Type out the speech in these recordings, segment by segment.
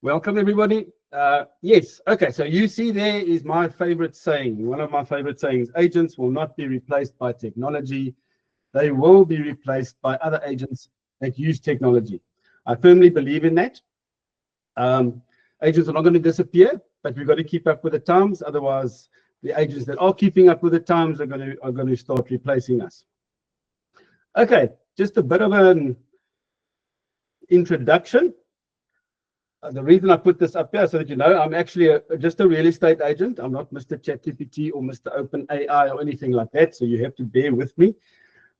Welcome, everybody. Yes, okay, so you see there is my favorite saying, one of my favorite sayings: agents will not be replaced by technology. They will be replaced by other agents that use technology. I firmly believe in that. Agents are not going to disappear, but we've got to keep up with the times. Otherwise, the agents that are keeping up with the times are going to start replacing us. Okay, just a bit of an introduction. The reason I put this up here so that you know I'm actually just a real estate agent. I'm not Mr. ChatGPT or Mr. OpenAI or anything like that, so you have to bear with me.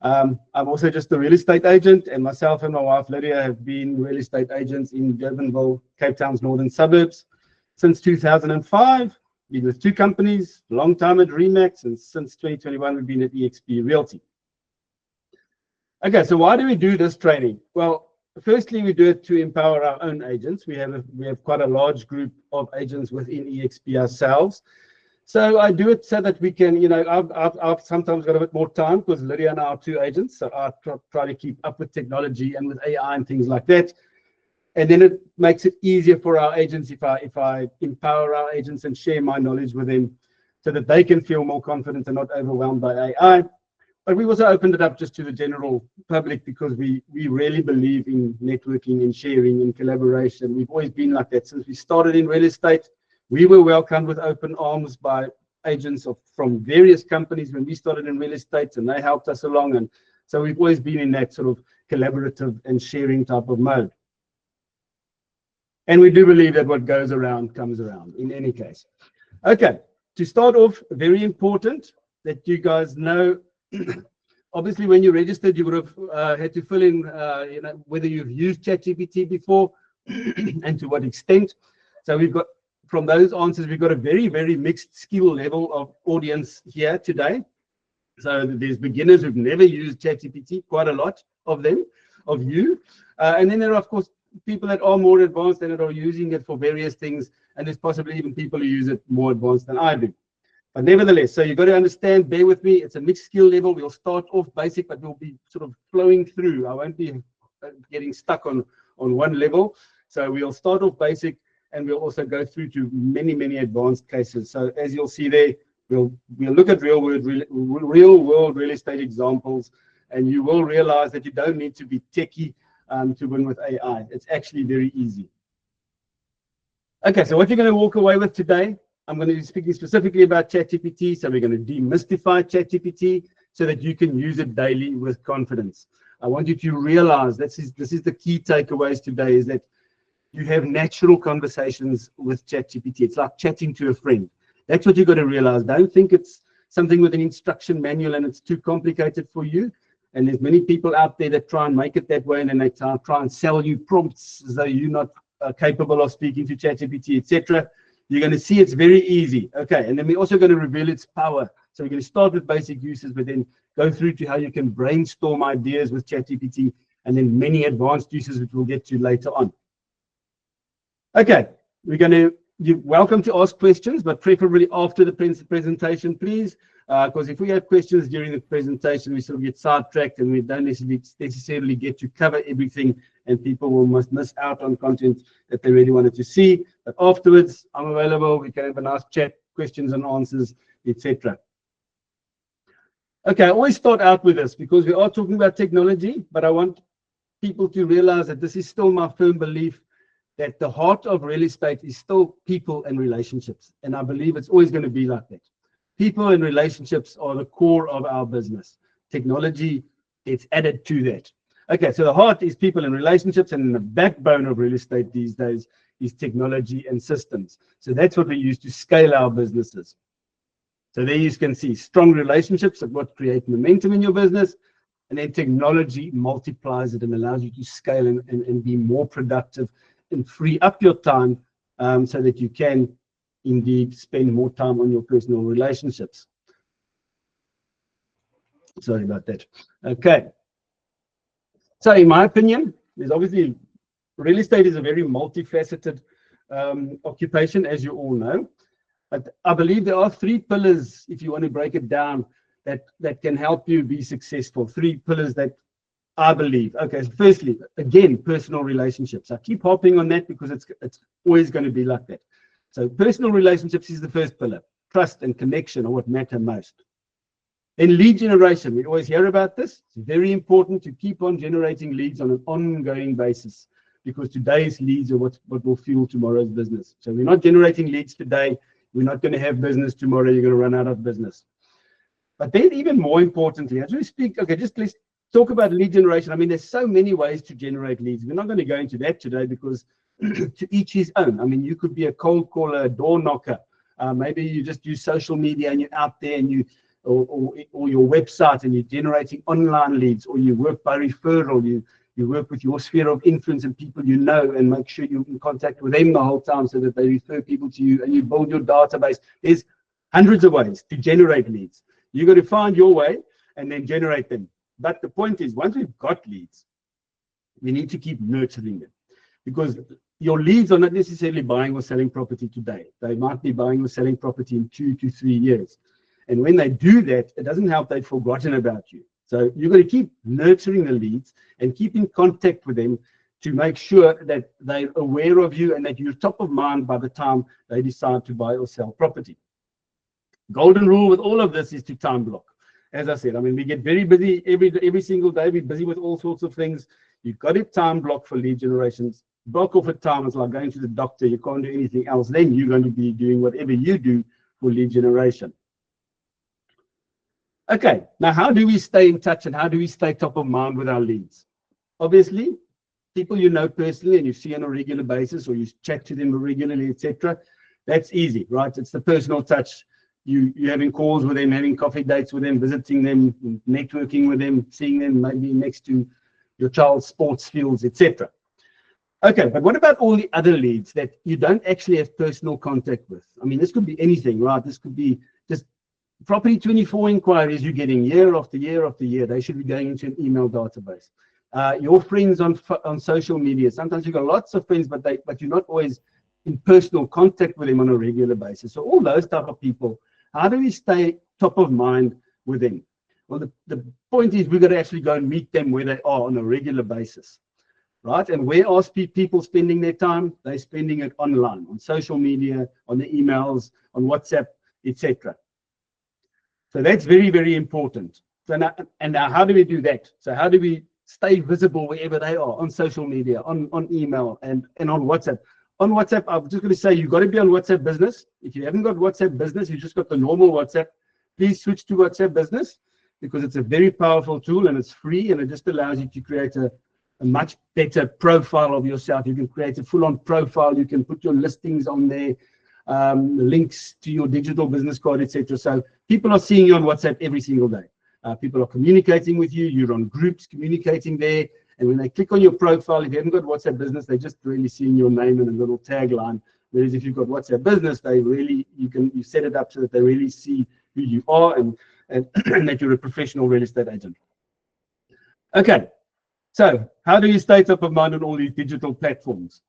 I'm also just a real estate agent, and myself and my wife Lydia have been real estate agents in Durbanville, Cape Town's northern suburbs since 2005. Been with two companies, long time at Remax, and since 2021 we've been at EXP Realty. Okay, so why do we do this training? Well, firstly, we do it to empower our own agents. We have quite a large group of agents within EXP ourselves. So I do it so that we can, you know, I've sometimes got a bit more time because Lydia and I are two agents. So I try to keep up with technology and with AI and things like that. And then it makes it easier for our agents if I empower our agents and share my knowledge with them so that they can feel more confident and not overwhelmed by AI. But we also opened it up just to the general public because we really believe in networking and sharing and collaboration. We've always been like that since we started in real estate. We were welcomed with open arms by agents from various companies when we started in real estate, and they helped us along. And so we've always been in that sort of collaborative and sharing type of mode. And we do believe that what goes around comes around in any case. Okay, to start off, very important that you guys know, obviously when you registered, you would have had to fill in you know, whether you've used ChatGPT before and to what extent. So we've got, from those answers, we've got a very, very mixed skill level of audience here today. So there's beginners who've never used ChatGPT, quite a lot of them, of you. And then there are, of course, people that are more advanced and that are using it for various things. And there's possibly even people who use it more advanced than I do. But nevertheless, so you've got to understand, bear with me, it's a mixed skill level. We'll start off basic, but we'll be sort of flowing through. I won't be getting stuck on one level. So we'll start off basic, and we'll also go through to many, many advanced cases. So as you'll see there, we'll look at real world real estate examples, and you will realize that you don't need to be techie to win with AI. It's actually very easy. Okay, so what you're going to walk away with today, I'm going to be speaking specifically about ChatGPT. So we're going to demystify ChatGPT so that you can use it daily with confidence. I want you to realize this is the key takeaways today, is that you have natural conversations with ChatGPT. It's like chatting to a friend. That's what you've got to realize. Don't think it's something with an instruction manual and it's too complicated for you. And there's many people out there that try and make it that way, and then they try and sell you prompts as though you're not capable of speaking to ChatGPT, etc. You're going to see it's very easy. Okay, and then we're also going to reveal its power. So we're going to start with basic uses, but then go through to how you can brainstorm ideas with ChatGPT, and then many advanced uses which we'll get to later on. Okay, you're welcome to ask questions, but preferably after the presentation, please, because if we have questions during the presentation, we sort of get sidetracked and we don't necessarily get to cover everything, and people will miss out on content that they really wanted to see. But afterwards, I'm available. We can have a nice chat, questions and answers, etc. Okay, I always start out with this because we are talking about technology, but I want people to realize that this is still my firm belief that the heart of real estate is still people and relationships. And I believe it's always going to be like that. People and relationships are the core of our business. Technology, it's added to that. Okay, so the heart is people and relationships, and the backbone of real estate these days is technology and systems. So that's what we use to scale our businesses. So there you can see strong relationships are what create momentum in your business, and then technology multiplies it and allows you to scale and be more productive and free up your time so that you can indeed spend more time on your personal relationships. Sorry about that. Okay. So in my opinion, there's obviously, real estate is a very multifaceted occupation, as you all know. But I believe there are three pillars, if you want to break it down, that can help you be successful. Three pillars that I believe. Okay, so firstly, again, personal relationships. I keep hopping on that because it's always going to be like that. So personal relationships is the first pillar. Trust and connection are what matter most. Then lead generation. We always hear about this. It's very important to keep on generating leads on an ongoing basis because today's leads are what will fuel tomorrow's business. So we're not generating leads today. We're not going to have business tomorrow. You're going to run out of business. But then even more importantly, as we speak, okay, just let's talk about lead generation. I mean, there's so many ways to generate leads. We're not going to go into that today because to each his own. I mean, you could be a cold caller, a door knocker. Maybe you just use social media and you're out there and you, or your website and you're generating online leads, or you work by referral. You work with your sphere of influence and people you know and make sure you're in contact with them the whole time so that they refer people to you and you build your database. There's hundreds of ways to generate leads. You've got to find your way and then generate them. But the point is, once we've got leads, we need to keep nurturing them because your leads are not necessarily buying or selling property today. They might be buying or selling property in 2 to 3 years. And when they do that, it doesn't help they've forgotten about you. So you've got to keep nurturing the leads and keep in contact with them to make sure that they're aware of you and that you're top of mind by the time they decide to buy or sell property. Golden rule with all of this is to time block. As I said, I mean, we get very busy every single day. We're busy with all sorts of things. You've got to time block for lead generations. Block off a time. It's like going to the doctor. You can't do anything else. Then you're going to be doing whatever you do for lead generation. Okay, now how do we stay in touch and how do we stay top of mind with our leads? Obviously, people you know personally and you see on a regular basis or you chat to them regularly, etc. That's easy, right? It's the personal touch. You having calls with them, having coffee dates with them, visiting them, networking with them, seeing them maybe next to your child's sports fields, etc. Okay, but what about all the other leads that you don't actually have personal contact with? I mean, this could be anything, right? This could be just property 24 inquiries you're getting year after year after year. They should be going into an email database. Your friends on social media. Sometimes you've got lots of friends, but you're not always in personal contact with them on a regular basis. So all those type of people, how do we stay top of mind with them? Well, the point is we've got to actually go and meet them where they are on a regular basis, right? And where are people spending their time? They're spending it online, on social media, on the emails, on WhatsApp, etc. So that's very, very important. So now how do we do that? So how do we stay visible wherever they are on social media, on email, and on WhatsApp? On WhatsApp, I'm just going to say you've got to be on WhatsApp Business. If you haven't got WhatsApp Business, you've just got the normal WhatsApp, please switch to WhatsApp Business because it's a very powerful tool and it's free and it just allows you to create a much better profile of yourself. You can create a full-on profile. You can put your listings on there, links to your digital business card, etc. So people are seeing you on WhatsApp every single day. People are communicating with you. You're on groups communicating there. And when they click on your profile, if you haven't got WhatsApp Business, they're just really seeing your name and a little tagline. Whereas if you've got WhatsApp Business, they really you set it up so that they really see who you are and that you're a professional real estate agent. Okay, so how do you stay top of mind on all these digital platforms?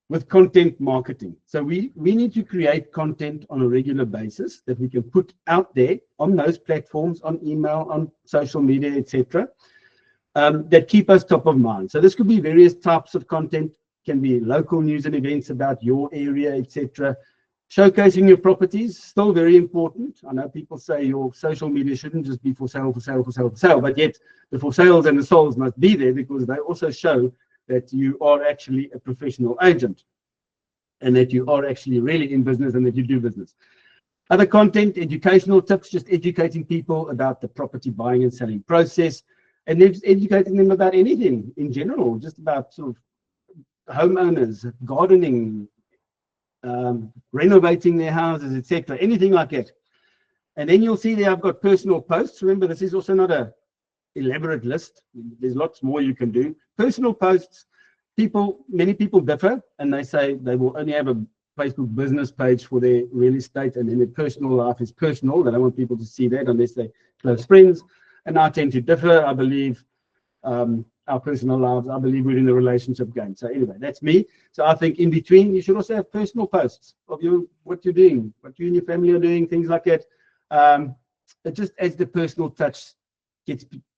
With content marketing. So we need to create content on a regular basis that we can put out there on those platforms, on email, on social media, etc. That keep us top of mind. So this could be various types of content, can be local news and events about your area, etc. Showcasing your properties, still very important. I know people say your social media shouldn't just be for sale, for sale, for sale, for sale, but yet the for sales and the souls must be there because they also show that you are actually a professional agent and that you are actually really in business and that you do business. Other content, educational tips, just educating people about the property buying and selling process, and then just educating them about anything in general, just about sort of homeowners, gardening, renovating their houses, etc., anything like that. And then you'll see there I've got personal posts. Remember, this is also not a elaborate list. There's lots more you can do. Personal posts, many people differ and they say they will only have a Facebook business page for their real estate and then their personal life is personal. They don't want people to see that unless they're close friends. And I tend to differ. I believe our personal lives, I believe we're in the relationship game. So anyway, that's me. So I think in between, you should also have personal posts of what you're doing, what you and your family are doing, things like that. It just adds the personal touch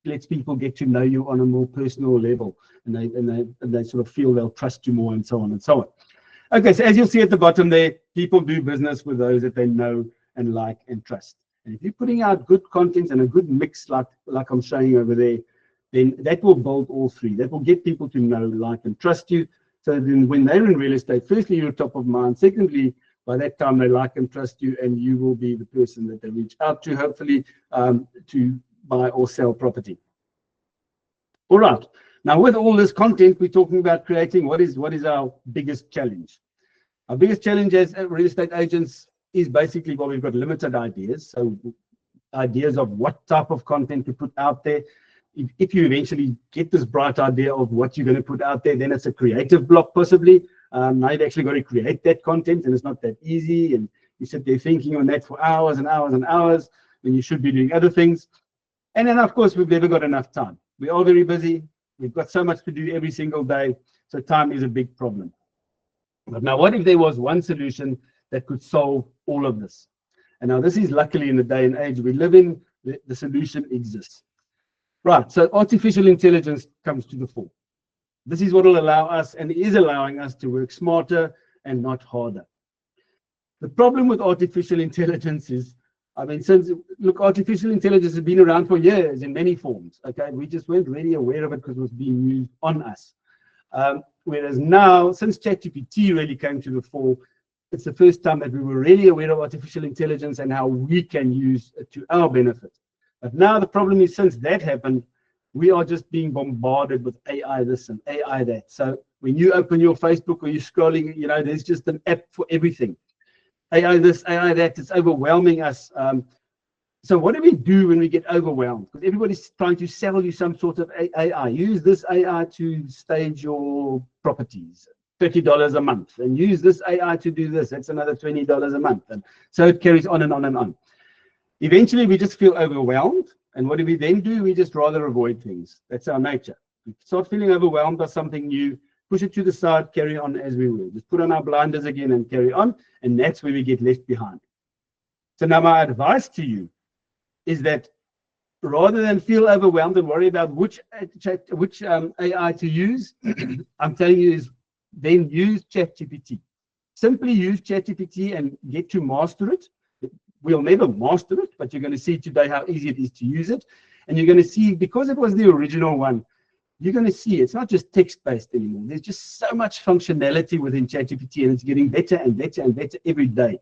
lets people get to know you on a more personal level, and they sort of feel they'll trust you more, and so on and so on. Okay, so as you'll see at the bottom there, people do business with those that they know and like and trust. And if you're putting out good content and a good mix like I'm showing over there, then that will build all three. That will get people to know, like, and trust you. So then when they're in real estate, firstly, you're top of mind. Secondly, by that time, they like and trust you, and you will be the person that they reach out to, hopefully, to buy or sell property. All right. Now, with all this content, we're talking about creating what is our biggest challenge. Our biggest challenge as real estate agents is basically, well, we've got limited ideas. So ideas of what type of content to put out there. If you eventually get this bright idea of what you're going to put out there, then it's a creative block possibly. Now you've actually got to create that content, and it's not that easy. And you sit there thinking on that for hours and hours and hours when you should be doing other things. And then, of course, we've never got enough time. We are very busy. We've got so much to do every single day. So time is a big problem. But now, what if there was one solution that could solve all of this? And now this is luckily in the day and age we live in, the solution exists. Right, so artificial intelligence comes to the fore. This is what will allow us, and is allowing us, to work smarter and not harder. The problem with artificial intelligence is, I mean, look, artificial intelligence has been around for years in many forms, okay? We just weren't really aware of it because it was being used on us. Whereas now, since ChatGPT really came to the fore, it's the first time that we were really aware of artificial intelligence and how we can use it to our benefit. But now the problem is, since that happened, we are just being bombarded with AI this and AI that. So when you open your Facebook or you're scrolling, you know, there's just an app for everything. AI this, AI that, it's overwhelming us. So what do we do when we get overwhelmed? Because everybody's trying to sell you some sort of AI. Use this AI to stage your properties, $30 a month, and use this AI to do this. That's another $20 a month. And so it carries on and on and on. Eventually, we just feel overwhelmed. And what do we then do? We just rather avoid things. That's our nature. We start feeling overwhelmed by something new, push it to the side, carry on as we will. Just put on our blinders again and carry on. And that's where we get left behind. So now my advice to you is that rather than feel overwhelmed and worry about which AI to use, I'm telling you is then use ChatGPT. Simply use ChatGPT and get to master it. We'll never master it, but you're going to see today how easy it is to use it. And you're going to see, because it was the original one, you're going to see it's not just text-based anymore. There's just so much functionality within ChatGPT, and it's getting better and better and better every day.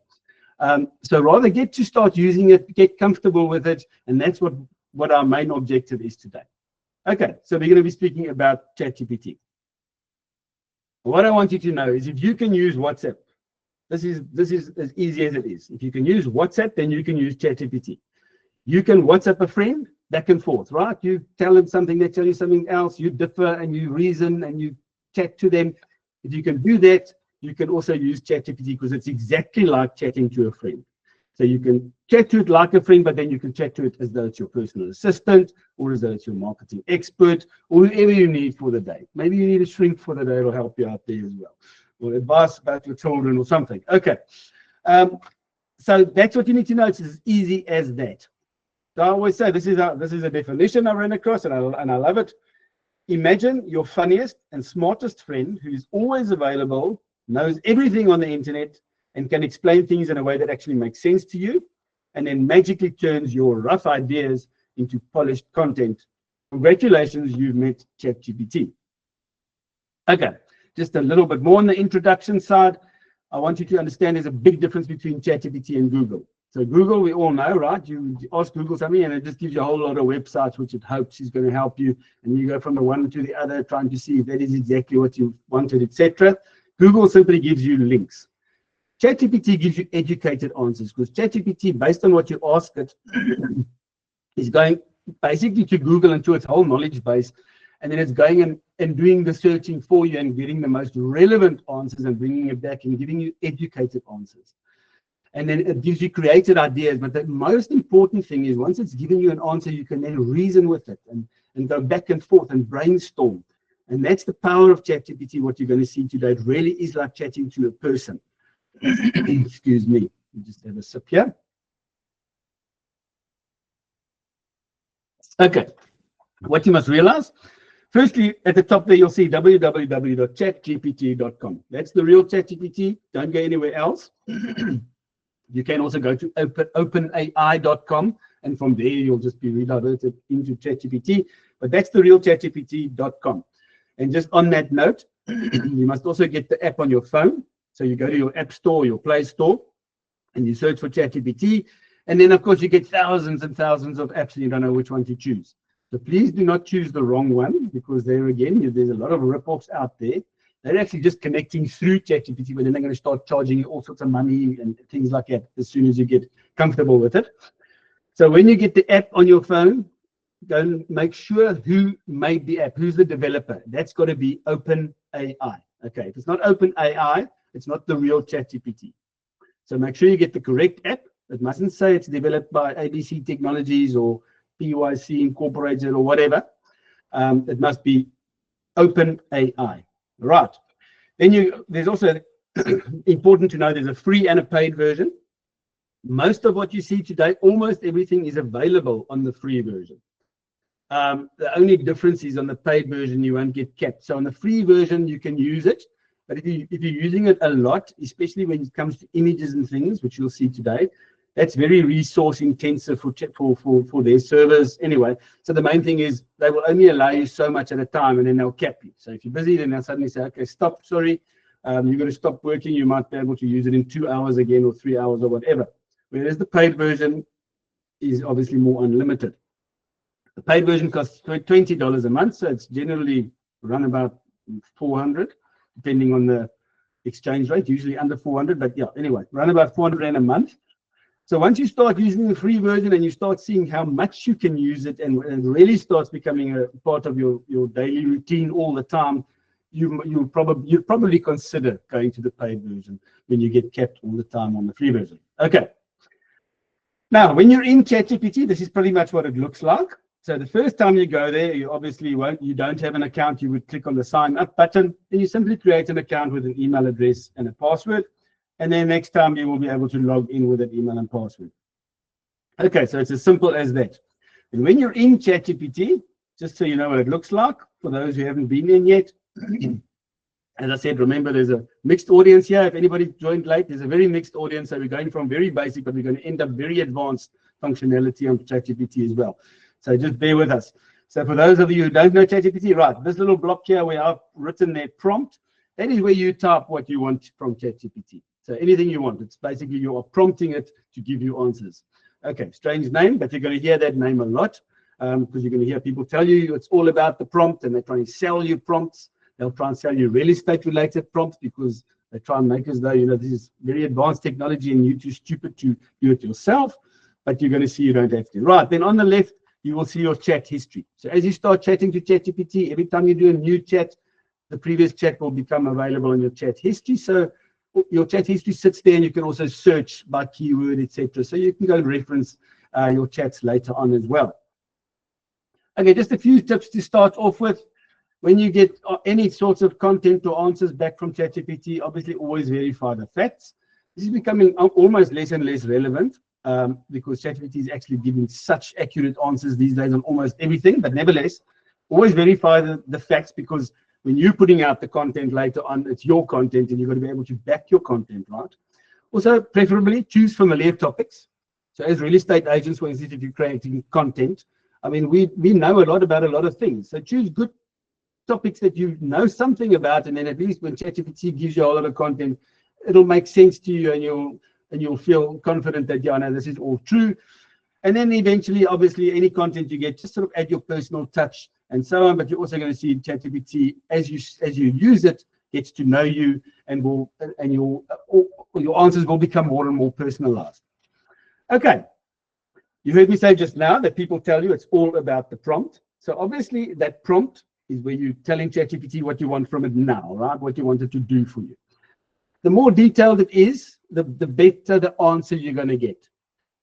So rather get to start using it, get comfortable with it, and that's what our main objective is today. Okay, so we're going to be speaking about ChatGPT. What I want you to know is if you can use WhatsApp, this is as easy as it is. If you can use WhatsApp, then you can use ChatGPT. You can WhatsApp a friend back and forth, right? You tell them something, they tell you something else, you differ and you reason and you chat to them. If you can do that, you can also use ChatGPT because it's exactly like chatting to a friend. So you can chat to it like a friend, but then you can chat to it as though it's your personal assistant, or as though it's your marketing expert, or whoever you need for the day. Maybe you need a shrink for the day, it'll help you out there as well. Or advice about your children or something. Okay. So that's what you need to know. It's as easy as that. So I always say this is a definition I ran across, and I love it. Imagine your funniest and smartest friend who is always available, knows everything on the internet, and can explain things in a way that actually makes sense to you, and then magically turns your rough ideas into polished content. Congratulations, you've met ChatGPT. Okay, just a little bit more on the introduction side. I want you to understand there's a big difference between ChatGPT and Google. So Google, we all know, right? You ask Google something and it just gives you a whole lot of websites which it hopes is going to help you, and you go from the one to the other trying to see if that is exactly what you wanted, etc. Google simply gives you links. ChatGPT gives you educated answers, because ChatGPT, based on what you ask it, is going basically to Google and to its whole knowledge base, and then it's going and doing the searching for you and getting the most relevant answers and bringing it back and giving you educated answers. And then it gives you created ideas. But the most important thing is once it's given you an answer, you can then reason with it and go back and forth and brainstorm. And that's the power of ChatGPT, what you're going to see today. It really is like chatting to a person. Excuse me, just have a sip here. Okay, what you must realize, firstly, at the top there, you'll see www.chatgpt.com. That's the real ChatGPT. Don't go anywhere else. You can also go to openai.com, and from there, you'll just be redirected into ChatGPT. But that's the real ChatGPT.com. And just on that note, you must also get the app on your phone. So you go to your App Store, your Play Store, and you search for ChatGPT. And then, of course, you get thousands and thousands of apps, and you don't know which one to choose. So please do not choose the wrong one, because there again, there's a lot of rip-offs out there. They're actually just connecting through ChatGPT, but then they're going to start charging you all sorts of money and things like that as soon as you get comfortable with it. So when you get the app on your phone, go and make sure who made the app, who's the developer. That's got to be OpenAI. Okay, if it's not OpenAI, it's not the real ChatGPT. So make sure you get the correct app. It mustn't say it's developed by ABC Technologies or PYC Incorporated or whatever. It must be OpenAI. Right. Then there's also important to know there's a free and a paid version. Most of what you see today, almost everything is available on the free version. The only difference is on the paid version, you won't get capped. So on the free version, you can use it. But if you're using it a lot, especially when it comes to images and things, which you'll see today, that's very resource intensive for their servers anyway. So the main thing is they will only allow you so much at a time, and then they'll cap you. So if you're busy, then they'll suddenly say, okay, stop, sorry, you're going to stop working. You might be able to use it in 2 hours again or 3 hours or whatever. Whereas the paid version is obviously more unlimited. The paid version costs $20 a month, so it's generally run about 400, depending on the exchange rate, usually under 400, but yeah, anyway, run about 400 Rand a month. So once you start using the free version and you start seeing how much you can use it, and it really starts becoming a part of your daily routine all the time, you'd probably consider going to the paid version when you get capped all the time on the free version. Okay. Now, when you're in ChatGPT, this is pretty much what it looks like. So the first time you go there, you obviously you don't have an account, you would click on the sign up button, and you simply create an account with an email address and a password. And then next time you will be able to log in with an email and password. Okay, so it's as simple as that. And when you're in ChatGPT, just so you know what it looks like, for those who haven't been in yet, as I said, remember there's a mixed audience here. If anybody joined late, there's a very mixed audience. So we're going from very basic, but we're going to end up very advanced functionality on ChatGPT as well. So just bear with us. So for those of you who don't know ChatGPT, right, this little block here where I've written their prompt, that is where you type what you want from ChatGPT. So anything you want, it's basically you are prompting it to give you answers. Okay, strange name, but you're going to hear that name a lot because you're going to hear people tell you it's all about the prompt, and they're trying to sell you prompts. They'll try and sell you real estate related prompts because they try and make us though, you know, this is very advanced technology and you're too stupid to do it yourself, but you're going to see you don't have to. Right, then on the left, you will see your chat history. So as you start chatting to ChatGPT, every time you do a new chat, the previous chat will become available in your chat history. So your chat history sits there, and you can also search by keyword, etc. So you can go and reference your chats later on as well. Okay, just a few tips to start off with. When you get any sorts of content or answers back from ChatGPT, obviously always verify the facts. This is becoming almost less and less relevant because ChatGPT is actually giving such accurate answers these days on almost everything. But nevertheless, always verify the facts, because when you're putting out the content later on, it's your content and you've got to be able to back your content, right? Also, preferably choose familiar topics. So as real estate agents, for instance, if you're creating content, I mean, we know a lot about a lot of things. So choose good topics that you know something about, and then at least when ChatGPT gives you a lot of content, it'll make sense to you, and you'll feel confident that, yeah, no, this is all true. And then eventually, obviously, any content you get, just sort of add your personal touch and so on. But you're also going to see ChatGPT, as you use it, gets to know you, and your answers will become more and more personalized. Okay, you heard me say just now that people tell you it's all about the prompt. So obviously, that prompt is where you're telling ChatGPT what you want from it now, right? What you want it to do for you. The more detailed it is, the better the answer you're going to get.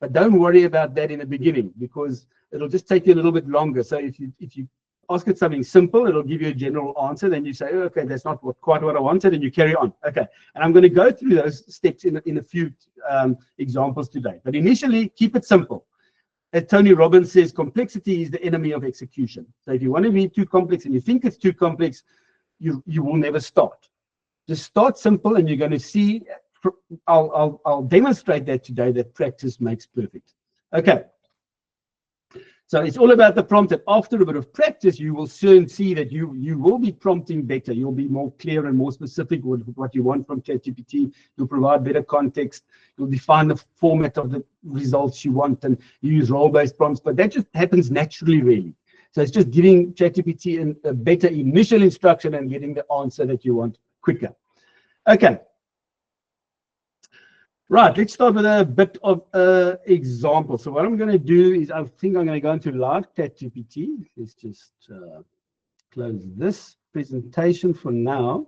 But don't worry about that in the beginning, because it'll just take you a little bit longer. So if you ask it something simple, it'll give you a general answer. Then you say, oh, okay, that's not quite what I wanted, and you carry on. Okay, and I'm going to go through those steps in a few examples today. But initially, keep it simple. as Tony Robbins says, complexity is the enemy of execution. So if you want to be too complex and you think it's too complex, you will never start. Just start simple, and you're going to see. I'll demonstrate that today, that practice makes perfect. Okay. So it's all about the prompt, and after a bit of practice, you will soon see that you will be prompting better. You'll be more clear and more specific with what you want from ChatGPT. You'll provide better context. You'll define the format of the results you want, and you use role-based prompts. But that just happens naturally, really. So it's just giving ChatGPT a better initial instruction and getting the answer that you want quicker. Okay. Right, let's start with a bit of an example. So what I'm going to do is, I think I'm going to go into live ChatGPT. Let's just close this presentation for now.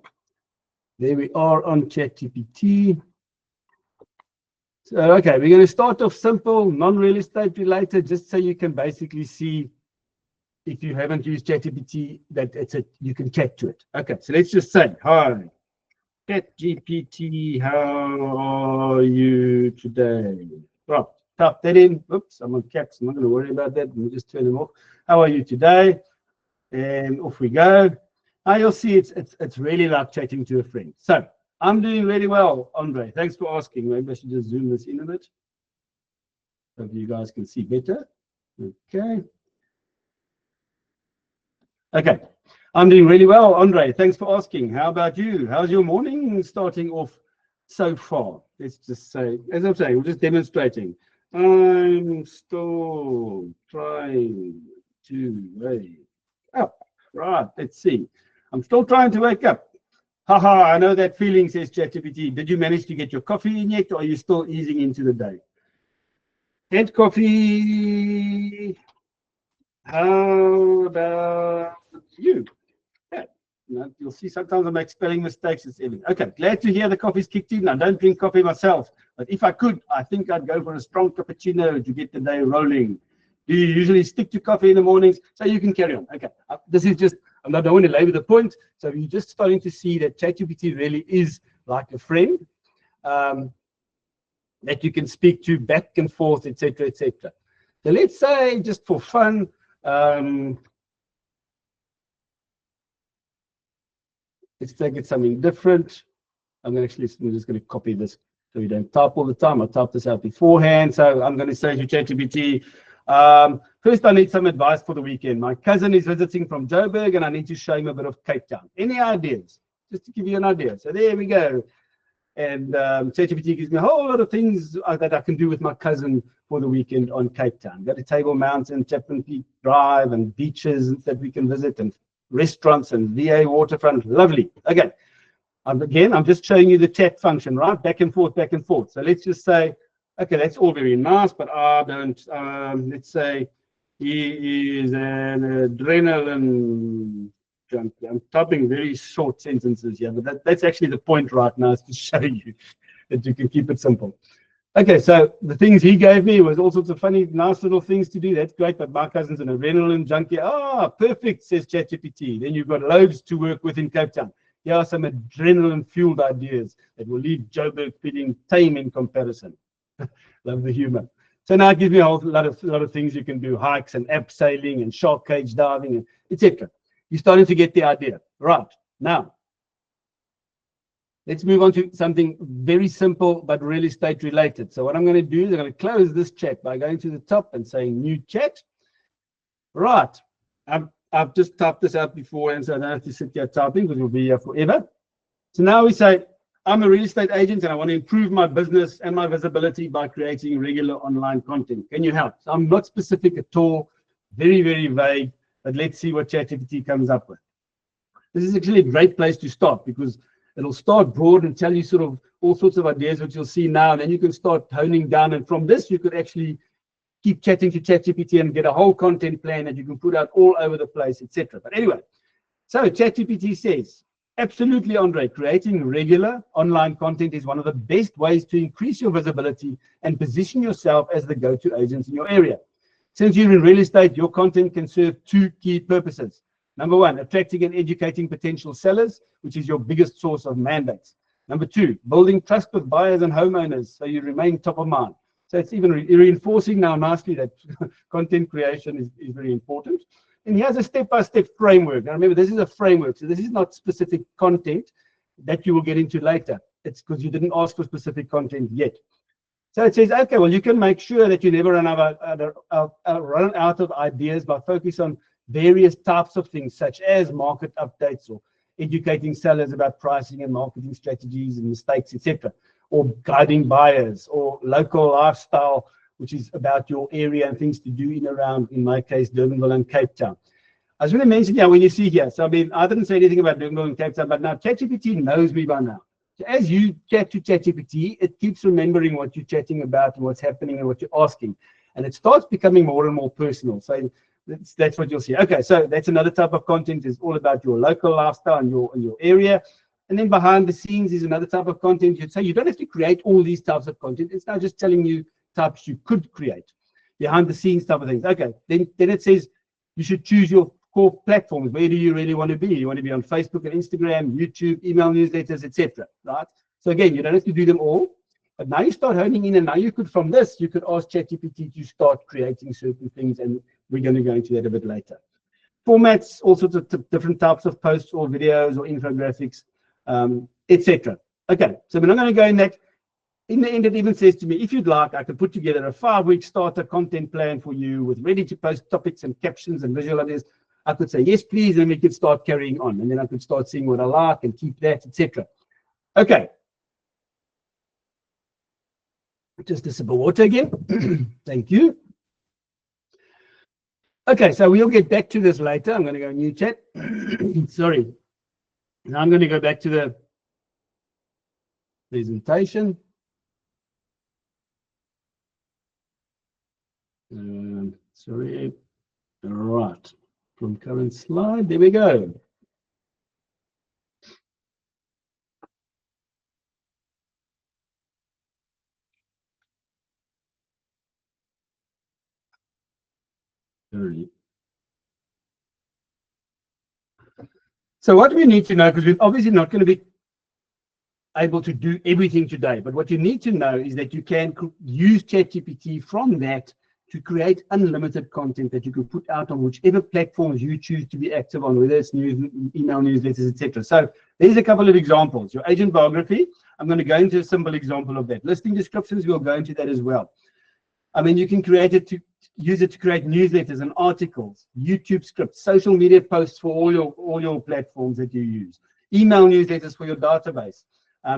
There we are on ChatGPT. So, okay, we're going to start off simple, non-real estate related, just so you can basically see, if you haven't used ChatGPT, that you can chat to it. Okay, so let's just say, hi. ChatGPT, how are you today? Right, type that in. Oops, I'm on caps. I'm not going to worry about that. Let me just turn them off. How are you today? And off we go. Now you'll see it's really like chatting to a friend. So I'm doing really well, Andre. Thanks for asking. Maybe I should just zoom this in a bit so you guys can see better. Okay. Okay. I'm doing really well, Andre. Thanks for asking. How about you? How's your morning starting off so far? Let's just say, as I'm saying, we're just demonstrating. I'm still trying to wake up. Right, let's see. I'm still trying to wake up. Haha, I know that feeling, says ChatGPT. Did you manage to get your coffee in yet, or are you still easing into the day? And coffee. How about you? You'll see sometimes I make spelling mistakes. It's everything. Okay, glad to hear the coffee's kicked in. I don't drink coffee myself, but if I could, I think I'd go for a strong cappuccino to get the day rolling. Do you usually stick to coffee in the mornings? So you can carry on. Okay, this is just, I don't want to labor the point. So you're just starting to see that ChatGPT really is like a friend that you can speak to back and forth, etc., etc. So let's say, just for fun, let's take it something different. I'm just going to copy this so we don't type all the time. I typed this out beforehand. So I'm going to say to ChatGPT, first I need some advice for the weekend. My cousin is visiting from Joburg and I need to show him a bit of Cape Town. Any ideas? Just to give you an idea. So there we go. And ChatGPT gives me a whole lot of things that I can do with my cousin for the weekend on Cape Town. Got a Table Mountain, Chapman Peak Drive, and beaches that we can visit, and restaurants and VA waterfront. Lovely. Okay. Again, I'm just showing you the chat function, right? Back and forth, back and forth. So let's just say, okay, that's all very nice, but I don't, let's say he is an adrenaline junkie. I'm typing very short sentences here, but that's actually the point right now, is to show you that you can keep it simple. Okay, so the things he gave me was all sorts of funny, nice little things to do. That's great, but my cousin's an adrenaline junkie. Ah, perfect, says ChatGPT. Then you've got loads to work with in Cape Town. Here are some adrenaline-fueled ideas that will leave Joburg feeling tame in comparison. Love the humor. So now it gives me a whole lot of things you can do: hikes and abseiling and shark cage diving, and etc. You're starting to get the idea. Right, now, let's move on to something very simple but real estate related. So what I'm going to do is I'm going to close this chat by going to the top and saying new chat. Right. I've just typed this out before, and so I don't have to sit here typing because we'll be here forever. So now we say, I'm a real estate agent and I want to improve my business and my visibility by creating regular online content. Can you help? So I'm not specific at all, very, very vague, but let's see what ChatGPT comes up with. This is actually a great place to start because it'll start broad and tell you sort of all sorts of ideas, which you'll see now. And then you can start honing down. And from this, you could actually keep chatting to ChatGPT and get a whole content plan that you can put out all over the place, etc. But anyway, so ChatGPT says, absolutely, Andre, creating regular online content is one of the best ways to increase your visibility and position yourself as the go-to agent in your area. Since you're in real estate, your content can serve two key purposes. Number one, attracting and educating potential sellers, which is your biggest source of mandates. Number two, building trust with buyers and homeowners so you remain top of mind. So it's even reinforcing now nicely that content creation is very important. And here's a step-by-step framework. Now remember, this is a framework, so this is not specific content that you will get into later. It's because you didn't ask for specific content yet. So it says, okay, well, you can make sure that you never run out of ideas by focusing on various types of things, such as market updates or educating sellers about pricing and marketing strategies and mistakes, etc., or guiding buyers, or local lifestyle, which is about your area and things to do in around, in my case, Durbanville and Cape Town. I was going to mention here, when you see here, so I mean, I didn't say anything about Durbanville and Cape Town, but now ChatGPT knows me by now. So as you chat to ChatGPT, it keeps remembering what you're chatting about and what's happening and what you're asking. And it starts becoming more and more personal. So that's what you'll see. Okay, so that's another type of content, is all about your local lifestyle and your area. And then behind the scenes is another type of content. You'd say you don't have to create all these types of content. It's now just telling you types you could create. Behind the scenes type of things. Okay, then it says you should choose your core platforms. Where do you really want to be? You want to be on Facebook and Instagram, YouTube, email newsletters, etc. Right? So again, you don't have to do them all, but now you start honing in, and now you could, from this, you could ask ChatGPT to start creating certain things, and we're going to go into that a bit later. Formats, all sorts of different types of posts or videos or infographics, etc. Okay, so we're not going to go in that. In the end, it even says to me, if you'd like, I could put together a 5-week starter content plan for you with ready-to-post topics and captions and visual ideas. I could say, yes, please, and we could start carrying on. And then I could start seeing what I like and keep that, etc. Okay. Just a sip of water again. Thank you. Okay, so we'll get back to this later. I'm going to go new chat. Sorry. Now I'm going to go back to the presentation. Sorry. All right. From current slide. There we go. So what we need to know, because we're obviously not going to be able to do everything today, but what you need to know is that you can use ChatGPT from that to create unlimited content that you can put out on whichever platforms you choose to be active on, whether it's news, email newsletters, etc. So there's a couple of examples. Your agent biography, I'm going to go into a simple example of that. Listing descriptions, we'll go into that as well. I mean, you can use it to create newsletters and articles, YouTube scripts, social media posts for all your platforms that you use, email newsletters for your database,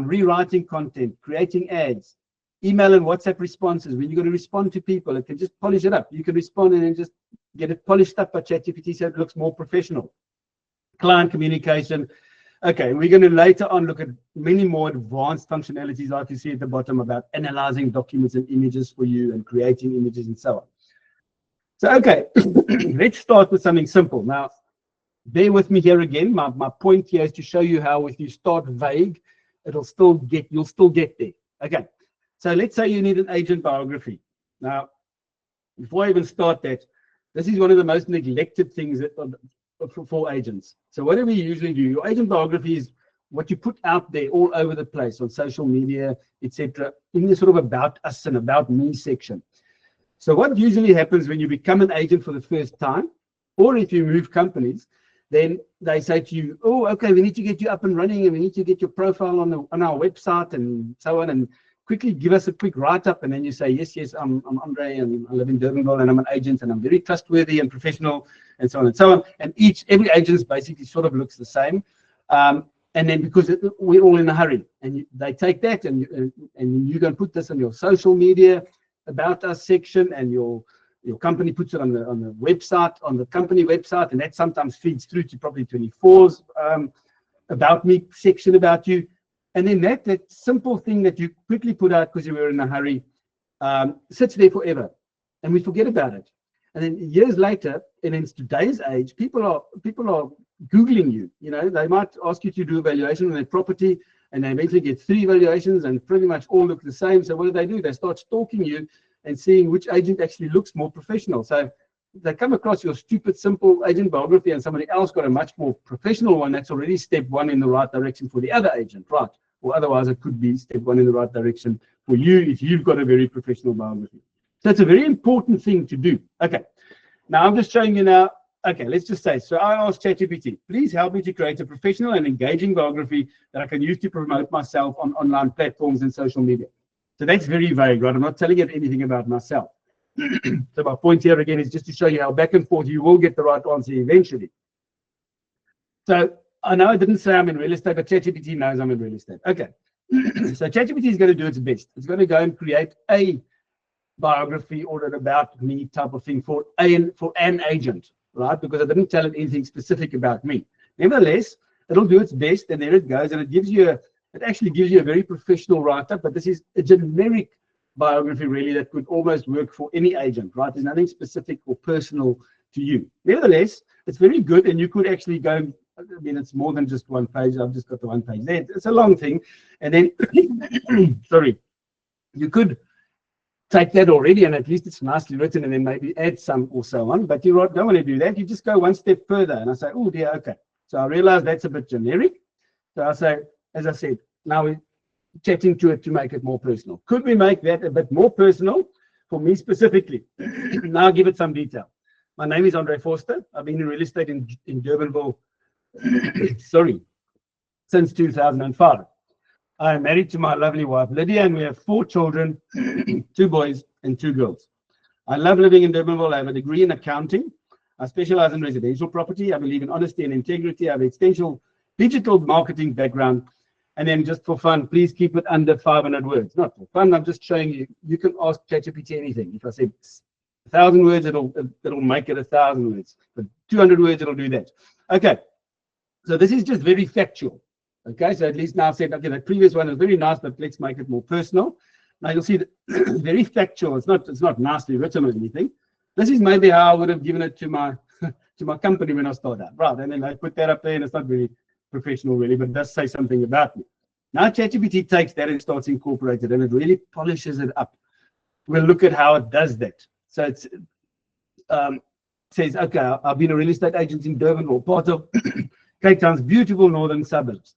rewriting content, creating ads, email and WhatsApp responses. When you're going to respond to people, it can just polish it up. You can respond and then just get it polished up by ChatGPT so it looks more professional. Client communication. Okay, we're going to later on look at many more advanced functionalities, like you see at the bottom, about analyzing documents and images for you and creating images and so on. So, okay, let's start with something simple. Now, bear with me here again. My point here is to show you how if you start vague, you'll still get there. Okay, so let's say you need an agent biography. Now, before I even start that, this is one of the most neglected things for agents. So what do we usually do? Your agent biography is what you put out there all over the place on social media, etc., in the sort of about us and about me section. So what usually happens when you become an agent for the first time, or if you move companies, then they say to you, oh, okay, we need to get you up and running, and we need to get your profile on our website and so on, and quickly give us a quick write-up. And then you say, yes, I'm Andre, and I live in Durbanville, and I'm an agent, and I'm very trustworthy and professional, and so on and so on. And every agent basically sort of looks the same. And then because we're all in a hurry, and they take that, and you go and put this on your social media about us section, and your company puts it on the website, on the company website, and that sometimes feeds through to probably 24's about me section about you. And then that simple thing that you quickly put out because you were in a hurry sits there forever, and we forget about it. And then years later, and in today's age, people are Googling you. You know, they might ask you to do a valuation on their property, and they eventually get 3 valuations and pretty much all look the same. So what do? They start stalking you and seeing which agent actually looks more professional. So they come across your stupid, simple agent biography, and somebody else got a much more professional one. That's already step 1 in the right direction for the other agent, right? or otherwise it could be step one in the right direction for you if you've got a very professional biography. So it's a very important thing to do. Okay, now I'm just showing you now. Okay, let's just say, so I asked ChatGPT, please help me to create a professional and engaging biography that I can use to promote myself on online platforms and social media. So that's very vague, right? I'm not telling it anything about myself. So my point here again is just to show you how back and forth you will get the right answer eventually. So I know I didn't say I'm in real estate, but ChatGPT knows I'm in real estate. Okay, so ChatGPT is going to do its best. It's going to go and create a biography or an about me type of thing for an agent, right? Because I didn't tell it anything specific about me. Nevertheless, it'll do its best, and there it goes, and it actually gives you a very professional write-up, but this is a generic biography really that could almost work for any agent, right? There's nothing specific or personal to you. Nevertheless, it's very good, and you could actually go, I mean, it's more than just one page. I've just got the one page there. It's a long thing. And then, sorry, you could take that already, and at least it's nicely written, and then maybe add some or so on. But you don't want to do that. You just go one step further. And I say, oh dear, okay. So I realize that's a bit generic. So I say, as I said, now we're chatting to it to make it more personal. Could we make that a bit more personal for me specifically? Now I'll give it some detail. My name is Andre Vorster. I've been in real estate in Durbanville, sorry, since 2005. I am married to my lovely wife, Lydia, and we have 4 children, 2 boys and 2 girls. I love living in Durbanville. I have a degree in accounting. I specialize in residential property. I believe in honesty and integrity. I have an extensive digital marketing background. And then just for fun, please keep it under 500 words. Not for fun, I'm just showing you, you can ask ChatGPT anything. If I say 1,000 words, it'll make it 1,000 words. But 200 words, it'll do that. Okay, so this is just very factual. Okay, so at least now I've said, okay, the previous one is very nice, but let's make it more personal. Now you'll see that very factual. It's not nicely written or anything. This is maybe how I would have given it to my to my company when I started out. Right, and then I put that up there, and it's not very professional really, but it does say something about me. Now ChatGPT takes that and starts incorporating it, and it really polishes it up. We'll look at how it does that. So it's says, okay, I've been a real estate agent in Durban, or part of Cape Town's beautiful northern suburbs.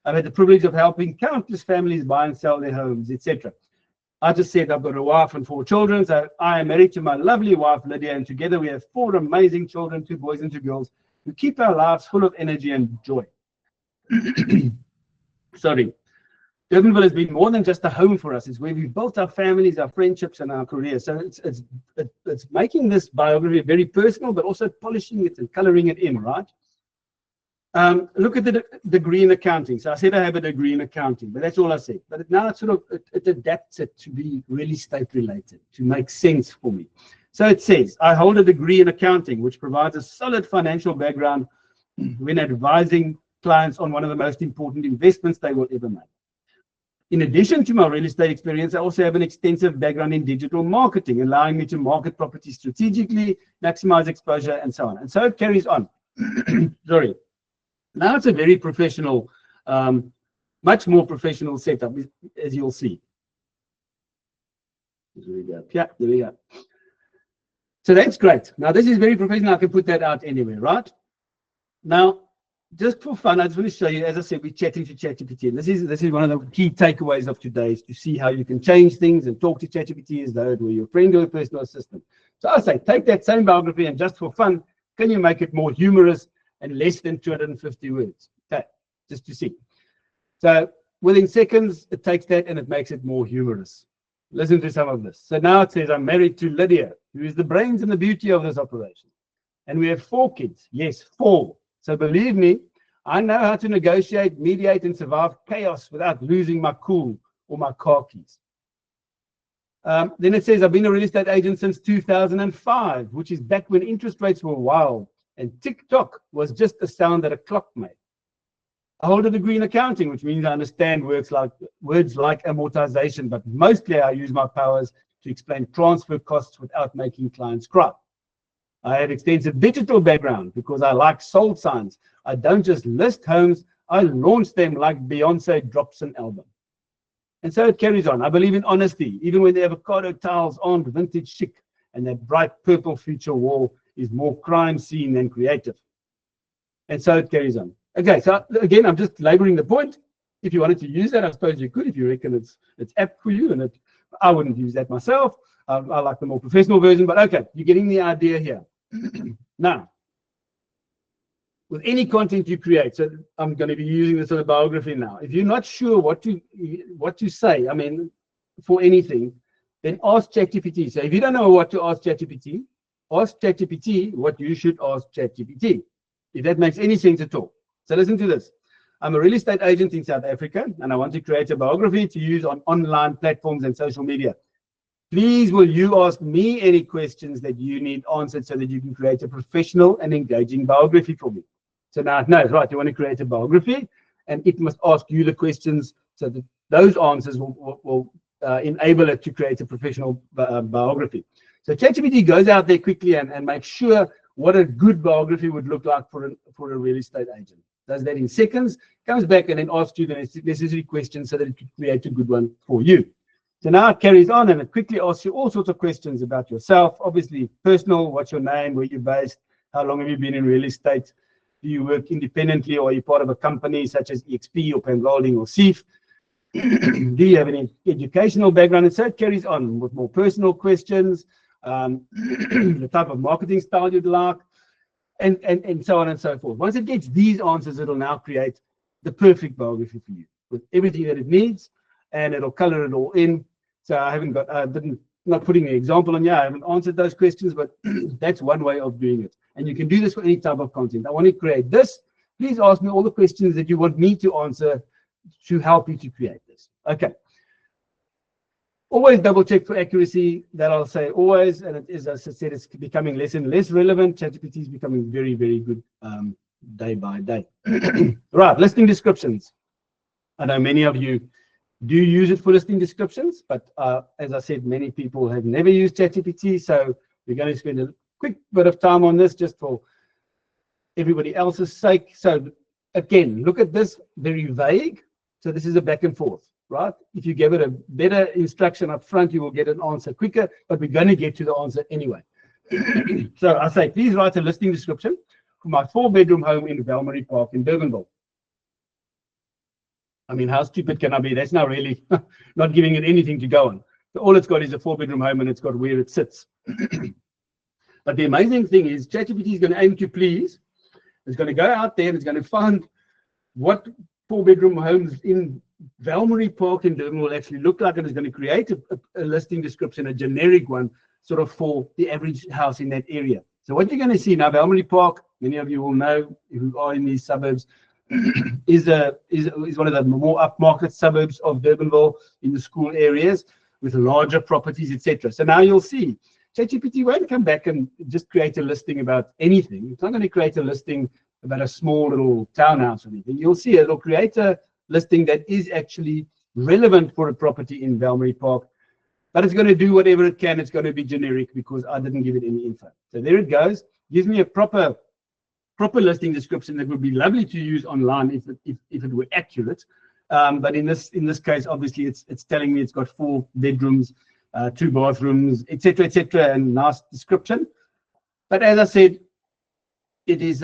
I've had the privilege of helping countless families buy and sell their homes, etc. I just said I've got a wife and 4 children. So I am married to my lovely wife, Lydia, and together we have 4 amazing children, 2 boys and 2 girls, who keep our lives full of energy and joy. Sorry. Durbanville has been more than just a home for us. It's where we've built our families, our friendships, and our careers. So it's making this biography very personal, but also polishing it and coloring it in, right? Look at the degree in accounting. So I said I have a degree in accounting, but that's all I said. But now it adapts it to be really state related, to make sense for me. So it says, I hold a degree in accounting, which provides a solid financial background when advising clients on one of the most important investments they will ever make. In addition to my real estate experience, I also have an extensive background in digital marketing, allowing me to market property strategically, maximize exposure, and so on. And so it carries on. Sorry. Now it's a very professional, much more professional setup, as you'll see. There we go. Yeah, there we go. So that's great. Now this is very professional. I can put that out anywhere, right? Now, just for fun, I just want to show you, as I said, we're chatting to ChatGPT. And this is one of the key takeaways of today, is to see how you can change things and talk to ChatGPT as though it were your friend or a personal assistant. So I say, take that same biography and just for fun, can you make it more humorous and less than 250 words? Okay, just to see. So within seconds, it takes that and it makes it more humorous. Listen to some of this. So now it says, I'm married to Lydia, who is the brains and the beauty of this operation. And we have 4 kids. Yes, 4. So believe me, I know how to negotiate, mediate, and survive chaos without losing my cool or my car keys. Then it says, I've been a real estate agent since 2005, which is back when interest rates were wild and TikTok was just a sound that a clock made. I hold a degree in accounting, which means I understand words like amortization, but mostly I use my powers to explain transfer costs without making clients cry. I have extensive digital background because I like sold signs. I don't just list homes, I launch them like Beyonce drops an album. And so it carries on. I believe in honesty, even when the avocado tiles aren't vintage chic and that bright purple feature wall is more crime scene than creative. And so it carries on. Okay, so again, I'm just laboring the point. If you wanted to use that, I suppose you could, if you reckon it's apt for you, and I wouldn't use that myself. I like the more professional version, but okay, you're getting the idea here. Now, with any content you create, so I'm going to be using this as a biography now. If you're not sure what to say, I mean, for anything, then ask ChatGPT. So if you don't know what to ask ChatGPT what you should ask ChatGPT, if that makes any sense at all. So listen to this. I'm a real estate agent in South Africa, and I want to create a biography to use on online platforms and social media. Please, will you ask me any questions that you need answered so that you can create a professional and engaging biography for me? So now it knows, right, you want to create a biography, and it must ask you the questions so that those answers will enable it to create a professional biography. So ChatGPT goes out there quickly and makes sure what a good biography would look like for a real estate agent. Does that in seconds, comes back and then asks you the necessary questions so that it can create a good one for you. So now it carries on and it quickly asks you all sorts of questions about yourself. Obviously, personal, what's your name, where you're based, how long have you been in real estate, do you work independently or are you part of a company such as EXP or Pengolding or SEEF? Do you have any educational background? And so it carries on with more personal questions, the type of marketing style you'd like, and so on and so forth. Once it gets these answers, it'll now create the perfect biography for you with everything that it needs, and it'll color it all in. So I haven't got, not putting an example on here, I haven't answered those questions, but that's one way of doing it. And you can do this for any type of content. I want to create this. Please ask me all the questions that you want me to answer to help you to create this. Okay. Always double check for accuracy. That I'll say always, and it is, as I said, it's becoming less and less relevant. ChatGPT is becoming very, very good day by day. Right, listing descriptions. I know many of you do use it for listing descriptions, but as I said, many people have never used ChatGPT, so we're going to spend a quick bit of time on this just for everybody else's sake. So again, look at this, very vague. So this is a back and forth. Right? If you give it a better instruction up front, you will get an answer quicker, but we're going to get to the answer anyway. So I say, please write a listing description for my 4-bedroom home in Valmarie Park in Durbanville. I mean, how stupid can I be? That's now really not giving it anything to go on. So all it's got is a 4-bedroom home and it's got where it sits. But the amazing thing is ChatGPT is going to aim to please. It's going to go out there and it's going to find what 4-bedroom homes in Valmarie Park in Durban will actually look like, and it's going to create a listing description, a generic one, sort of for the average house in that area. So what you're going to see now, Valmarie Park, many of you will know who are in these suburbs, is one of the more upmarket suburbs of Durbanville in the school areas with larger properties, etc. So now you'll see ChatGPT won't come back and just create a listing about anything. It's not going to create a listing about a small little townhouse or anything. You'll see it'll create a listing that is actually relevant for a property in Valmarie Park, but it's going to do whatever it can. It's going to be generic because I didn't give it any info. So there it goes. Gives me a proper listing description that would be lovely to use online if it were accurate. But in this case, obviously, it's telling me it's got 4 bedrooms, 2 bathrooms, etc., and nice description. But as I said, it is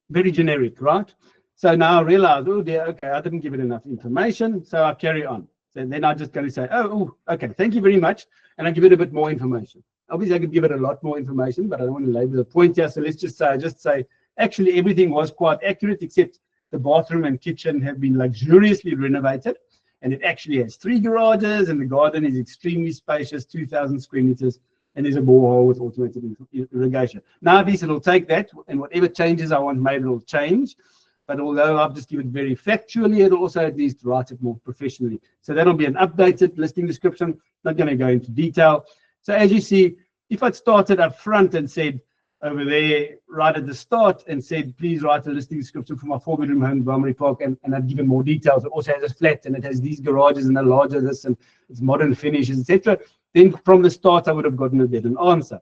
very generic, right? So now I realize, oh dear, okay, I didn't give it enough information, so I carry on. So then I'm just going to say, oh, okay, thank you very much, and I give it a bit more information. Obviously, I could give it a lot more information, but I don't want to label the point here. So let's just say, actually, everything was quite accurate, except the bathroom and kitchen have been luxuriously renovated, and it actually has 3 garages, and the garden is extremely spacious, 2,000 square meters, and there's a borehole with automated irrigation. Now, at least it'll take that, and whatever changes I want made, it'll change. But although I've just given it very factually, it'll also at least write it more professionally. So that'll be an updated listing description. Not going to go into detail. So as you see, if I'd started up front and said over there, right at the start, and said, please write a listing description for my 4-bedroom home in Valmarie Park, and I'd given more details. It also has a flat, and it has these garages, and a larger this, and it's modern finishes, etc. Then from the start, I would have gotten a better answer.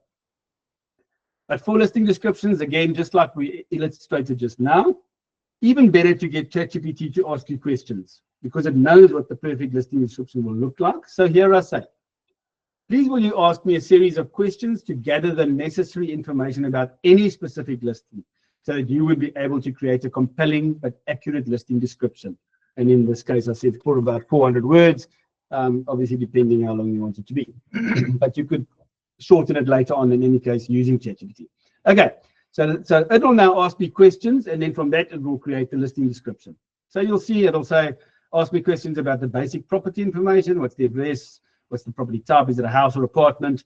But for listing descriptions, again, just like we illustrated just now, even better to get ChatGPT to ask you questions because it knows what the perfect listing description will look like. So here I say, please will you ask me a series of questions to gather the necessary information about any specific listing so that you would be able to create a compelling but accurate listing description. And in this case, I said for about 400 words, obviously depending how long you want it to be. But you could shorten it later on in any case using ChatGPT. Okay, so it will now ask me questions, and then from that it will create the listing description. So you'll see it'll say, ask me questions about the basic property information. What's the address? What's the property type? Is it a house or apartment?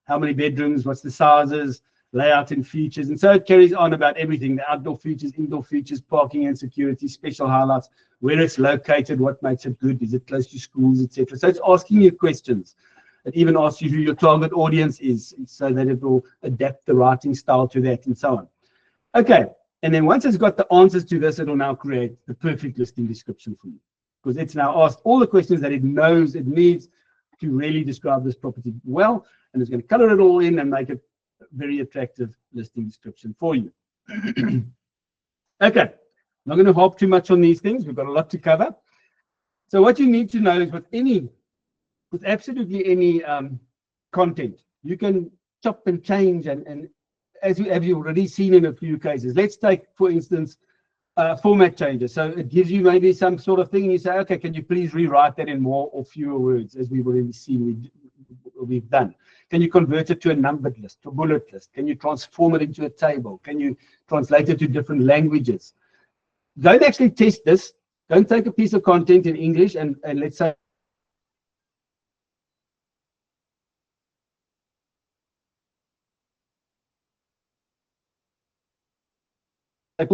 How many bedrooms? What's the sizes? Layout and features. And so it carries on about everything, the outdoor features, indoor features, parking and security, special highlights, where it's located, what makes it good, is it close to schools, etc. So it's asking you questions. It even asks you who your target audience is, so that it will adapt the writing style to that and so on. Okay, and then once it's got the answers to this, it'll now create the perfect listing description for you, because it's now asked all the questions that it knows it needs to really describe this property well, and it's going to color it all in and make it very attractive listing description for you. Okay, I'm not going to harp too much on these things. We've got a lot to cover. So what you need to know is with absolutely any content, you can chop and change, and as you've already seen in a few cases. Let's take, for instance, format changes. So it gives you maybe some sort of thing, and you say, okay, can you please rewrite that in more or fewer words, as we've already seen we've done. Can you convert it to a numbered list, to a bullet list? Can you transform it into a table? Can you translate it to different languages? Don't actually test this. Don't take a piece of content in English and let's say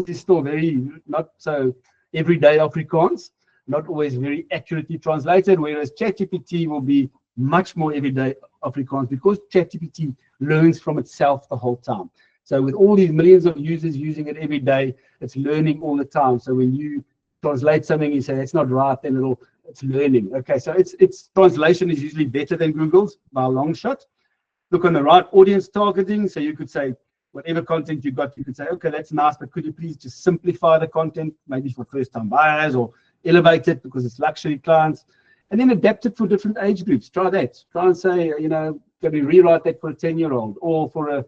is still very not so everyday Afrikaans, not always very accurately translated, whereas ChatGPT will be much more everyday Afrikaans, because ChatGPT learns from itself the whole time. So with all these millions of users using it every day, it's learning all the time. So when you translate something, you say it's not right, then it's learning. Okay, so its translation is usually better than Google's by a long shot. Look on the right, audience targeting. So you could say whatever content you got, you could say, okay, that's nice, but could you please just simplify the content, maybe for first-time buyers, or elevate it because it's luxury clients. And then adapt it for different age groups. Try that. Try and say, can we rewrite that for a 10-year-old, or for a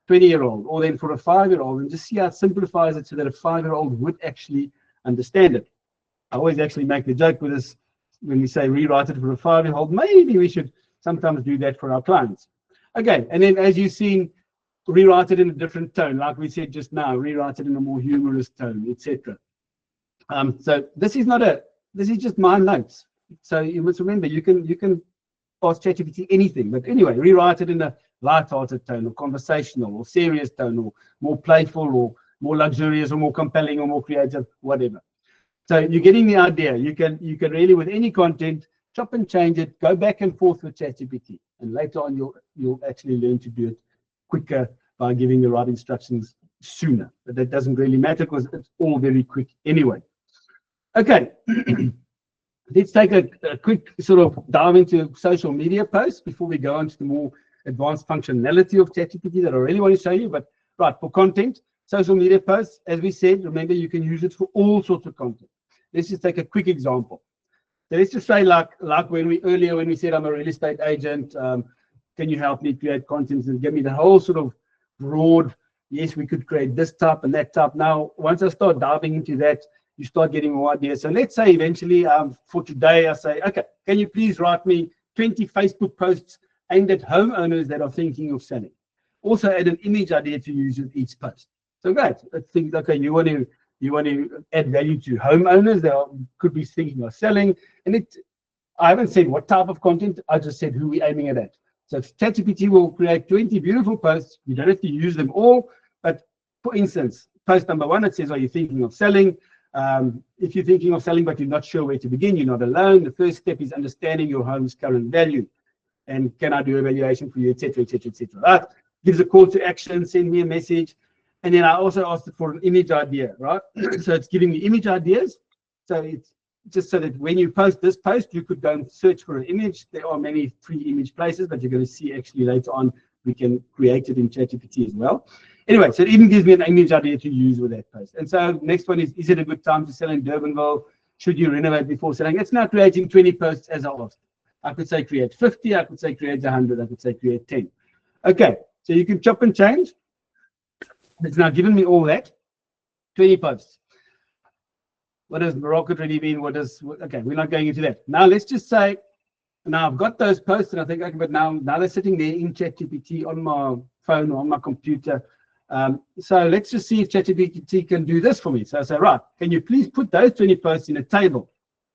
20-year-old, or then for a 5-year-old, and just see how it simplifies it so that a 5-year-old would actually understand it. I always actually make the joke with this when we say rewrite it for a 5-year-old. Maybe we should sometimes do that for our clients. Okay, and then as you've seen, rewrite it in a different tone, like we said just now. Rewrite it in a more humorous tone, etc. So this is just my notes. So you must remember, you can ask ChatGPT anything, but anyway, rewrite it in a light-hearted tone, or conversational, or serious tone, or more playful, or more luxurious, or more compelling, or more creative, whatever. So you're getting the idea. You can really, with any content, chop and change it, go back and forth with ChatGPT, and later on you'll actually learn to do it quicker by giving the right instructions sooner. But that doesn't really matter, because it's all very quick anyway. Okay. Let's take a quick sort of dive into social media posts before we go on to the more advanced functionality of ChatGPT that I really want to show you. But right, for content, social media posts, as we said, remember, you can use it for all sorts of content. Let's just take a quick example. So let's just say, like when we said, I'm a real estate agent, can you help me create content, and give me the whole sort of broad, yes, we could create this type and that type. Now, once I start diving into that, you start getting more ideas. So let's say eventually, for today, I say, okay, can you please write me 20 Facebook posts aimed at homeowners that are thinking of selling? Also add an image idea to use with each post. So great. Let's think, okay, you want to add value to homeowners that could be thinking of selling. And I haven't said what type of content, I just said who we're aiming at. So ChatGPT will create 20 beautiful posts. You don't have to use them all, but for instance, post number 1, it says, are you thinking of selling? If you're thinking of selling but you're not sure where to begin, you're not alone. The first step is understanding your home's current value, and can I do evaluation for you, etc., etc., etc. Right? Gives a call to action, send me a message, and then I also asked it for an image idea, right? So it's giving me image ideas. So it's just so that when you post this post, you could go and search for an image. There are many free image places, but you're going to see actually later on we can create it in ChatGPT as well. Anyway, so it even gives me an image idea to use with that post. And so next one is it a good time to sell in Durbanville? Should you renovate before selling? It's now creating 20 posts as I asked. I could say create 50, I could say create 100, I could say create 10. Okay, so you can chop and change. It's now given me all that, 20 posts. what does rocket ready mean? Okay, we're not going into that. Now let's just say, now I've got those posts and I think, okay, but now they're sitting there in ChatGPT on my phone or on my computer. So let's just see if ChatGPT can do this for me. So I say, right, can you please put those 20 posts in a table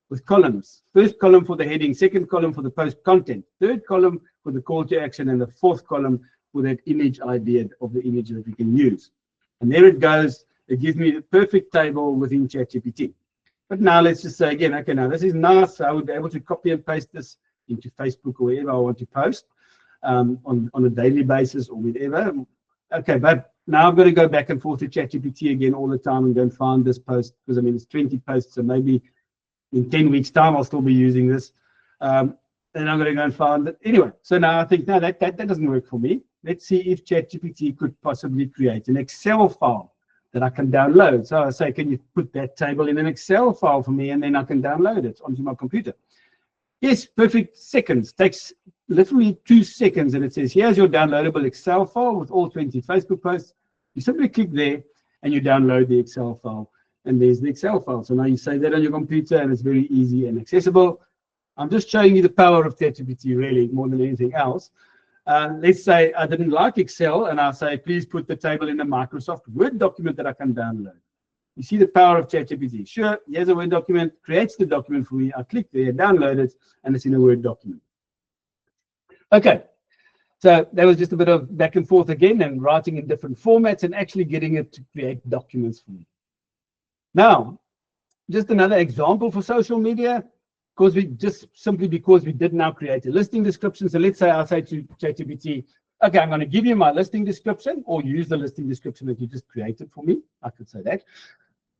with columns? First column for the heading, second column for the post content, third column for the call to action, and the fourth column for that image idea of the image that we can use. And there it goes. It gives me the perfect table within ChatGPT. But now let's just say again, okay, now this is nice. I would be able to copy and paste this into Facebook or wherever I want to post on a daily basis or whatever. Okay, but now I've got to go back and forth to ChatGPT again all the time and go and find this post, because I mean, it's 20 posts, so maybe in 10 weeks' time I'll still be using this. And I'm going to go and find it. Anyway, so now I think, no, that doesn't work for me. Let's see if ChatGPT could possibly create an Excel file that I can download. So I say, can you put that table in an Excel file for me, and then I can download it onto my computer? Yes, perfect seconds. Takes literally 2 seconds, and it says, here's your downloadable Excel file with all 20 Facebook posts. You simply click there and you download the Excel file, and there's the Excel file. So now you save that on your computer and it's very easy and accessible. I'm just showing you the power of ChatGPT, really, more than anything else. Let's say I didn't like Excel, and I'll say, please put the table in a Microsoft Word document that I can download. You see the power of ChatGPT. Sure, here's a Word document, creates the document for me. I click there, download it, and it's in a Word document. Okay, so that was just a bit of back and forth again, and writing in different formats and actually getting it to create documents for me. Now, just another example for social media, because we did now create a listing description. So let's say I'll say to ChatGPT, okay, I'm going to give you my listing description, or use the listing description that you just created for me. I could say that.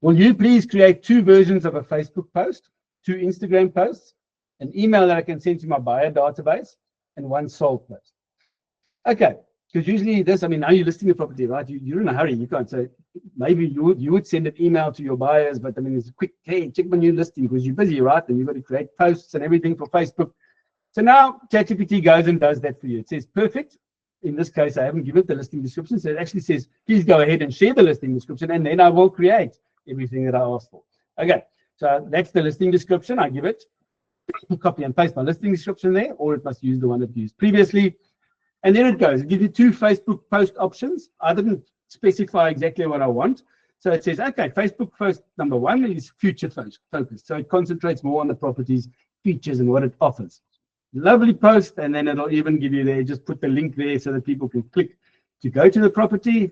Will you please create 2 versions of a Facebook post, 2 Instagram posts, an email that I can send to my buyer database, and 1 sold post? Okay, because usually this, I mean, now you're listing the property, right? You're in a hurry. You can't say, maybe you would send an email to your buyers, but I mean, it's a quick, hey, check my new listing, because you're busy, right? And you've got to create posts and everything for Facebook. So now ChatGPT goes and does that for you. It says, perfect. In this case, I haven't given it the listing description. So it actually says, please go ahead and share the listing description, and then I will create everything that I asked for. Okay, so that's the listing description. I give it, copy and paste my listing description there, or it must use the one it used previously. And then it goes. It gives you 2 Facebook post options. I didn't specify exactly what I want. So it says, okay, Facebook post number 1 is future focused. So it concentrates more on the property's features and what it offers. Lovely post, and then it'll even give you there, just put the link there so that people can click to go to the property.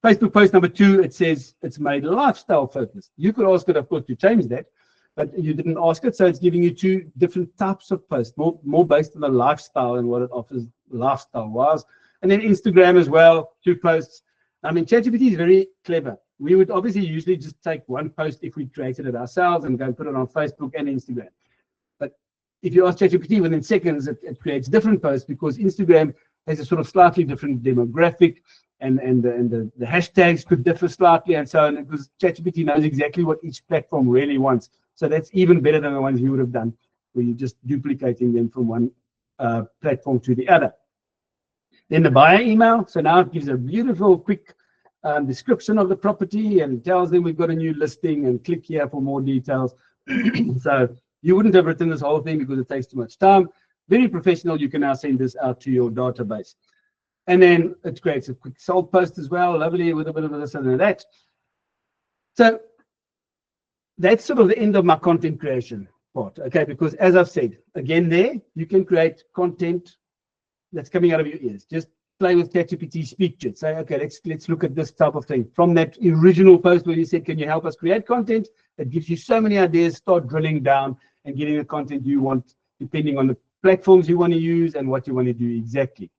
Facebook post number 2, it says it's made lifestyle focused. You could ask it, of course, to change that, but you didn't ask it, so it's giving you 2 different types of posts, more based on the lifestyle and what it offers lifestyle-wise. And then Instagram as well, 2 posts. I mean, ChatGPT is very clever. We would obviously usually just take 1 post if we created it ourselves and go and put it on Facebook and Instagram. But if you ask ChatGPT, within seconds, it creates different posts, because Instagram has a sort of slightly different demographic, and the hashtags could differ slightly, and so on, because ChatGPT knows exactly what each platform really wants. So that's even better than the ones you would have done, where you're just duplicating them from one platform to the other. Then the buyer email. So now it gives a beautiful, quick description of the property, and tells them we've got a new listing, and click here for more details. So you wouldn't have written this whole thing because it takes too much time. Very professional. You can now send this out to your database. And then it creates a quick sold post as well, lovely, with a bit of this and that. So that's sort of the end of my content creation part, okay? Because as I've said, again there, you can create content that's coming out of your ears. Just play with ChatGPT, speak to it. Say, okay, let's look at this type of thing. From that original post where you said, can you help us create content? It gives you so many ideas. Start drilling down and getting the content you want, depending on the platforms you want to use and what you want to do exactly.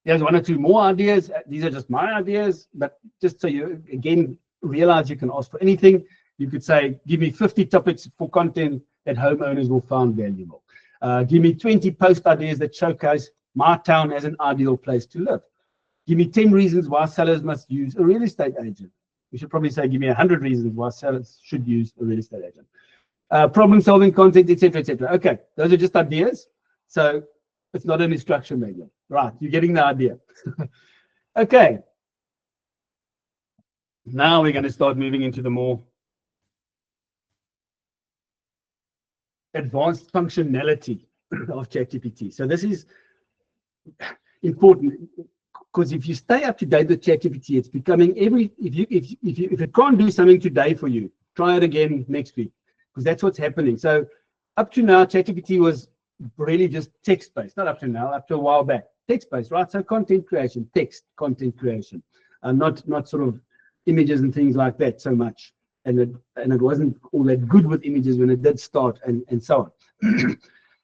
There's 1 or 2 more ideas. These are just my ideas, but just so you, again, realize you can ask for anything. You could say, give me 50 topics for content that homeowners will find valuable. Give me 20 post ideas that showcase my town as an ideal place to live. Give me 10 reasons why sellers must use a real estate agent. We should probably say, give me 100 reasons why sellers should use a real estate agent. Problem-solving content, etc., etc. Okay, those are just ideas. So it's not an instruction manual. Right, you're getting the idea. Okay. Now we're going to start moving into the more advanced functionality of ChatGPT. So this is important, because if you stay up to date with ChatGPT, it's becoming if it can't do something today for you, try it again next week, because that's what's happening. So up to now, ChatGPT was really just text-based. Not up to now, up to a while back, text-based, right? So content creation, text content creation, not sort of images and things like that so much. And it wasn't all that good with images when it did start, and so on.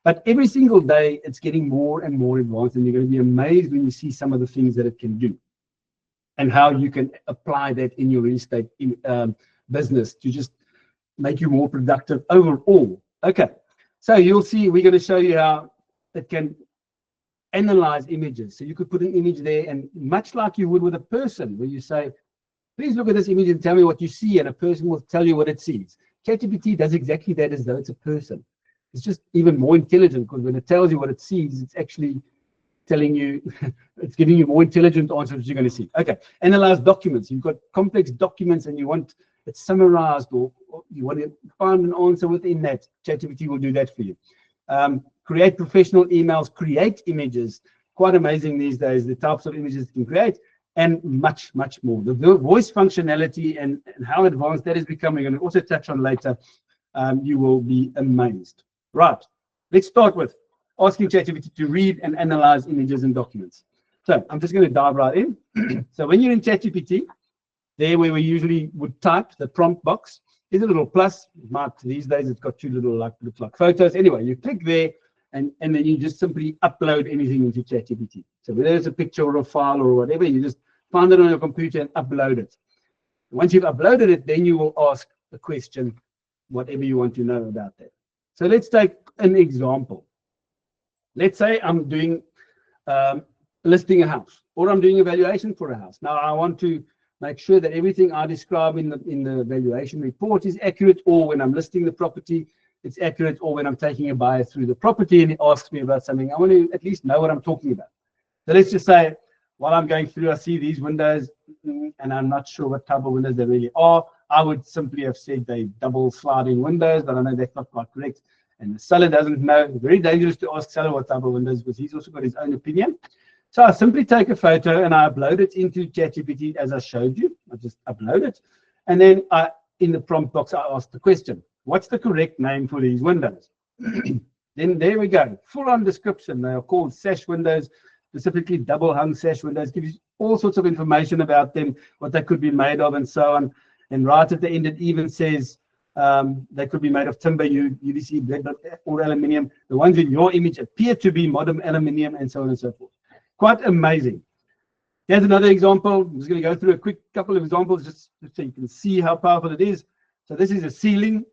But every single day, it's getting more and more advanced, and you're going to be amazed when you see some of the things that it can do and how you can apply that in your real estate business to just make you more productive overall. Okay, so you'll see we're going to show you how it can analyze images. So you could put an image there, and much like you would with a person, where you say, please look at this image and tell me what you see, and a person will tell you what it sees. ChatGPT does exactly that, as though it's a person. It's just even more intelligent, because when it tells you what it sees, it's actually telling you, it's giving you more intelligent answers that you're going to see. Okay, analyze documents. You've got complex documents and you want it summarized, or you want to find an answer within that. ChatGPT will do that for you. Create professional emails, create images. Quite amazing these days, the types of images it can create, and much, much more. The voice functionality and how advanced that is becoming, and we'll also touch on later, you will be amazed. Right, let's start with asking ChatGPT to read and analyze images and documents. So I'm just going to dive right in. So when you're in ChatGPT, there where we usually would type, the prompt box is a little plus. These days it's got two little look like photos. Anyway, you click there, and then you just simply upload anything into ChatGPT. So whether it's a picture or a file or whatever, you just find it on your computer and upload it. Once you've uploaded it, then you will ask a question, whatever you want to know about that. So let's take an example. Let's say I'm doing listing a house, or I'm doing a valuation for a house. Now I want to make sure that everything I describe in the valuation report is accurate, or when I'm listing the property, it's accurate, or when I'm taking a buyer through the property and it asks me about something, I want to at least know what I'm talking about. So let's just say, while I'm going through, I see these windows, and I'm not sure what type of windows they really are. I would simply have said they double sliding windows, but I know that's not quite correct. And the seller doesn't know. Very dangerous to ask seller what type of windows, because he's also got his own opinion. So I simply take a photo and I upload it into ChatGPT as I showed you. I just upload it. And then in the prompt box, I ask the question, what's the correct name for these windows? Then there we go. Full on description. They are called sash windows, specifically double hung sash windows. Gives you all sorts of information about them, what they could be made of, and so on. And right at the end, it even says they could be made of timber, UVC, or aluminium. The ones in your image appear to be modern aluminium, and so on and so forth. Quite amazing. Here's another example. I'm just going to go through a quick couple of examples just so you can see how powerful it is. So this is a ceiling.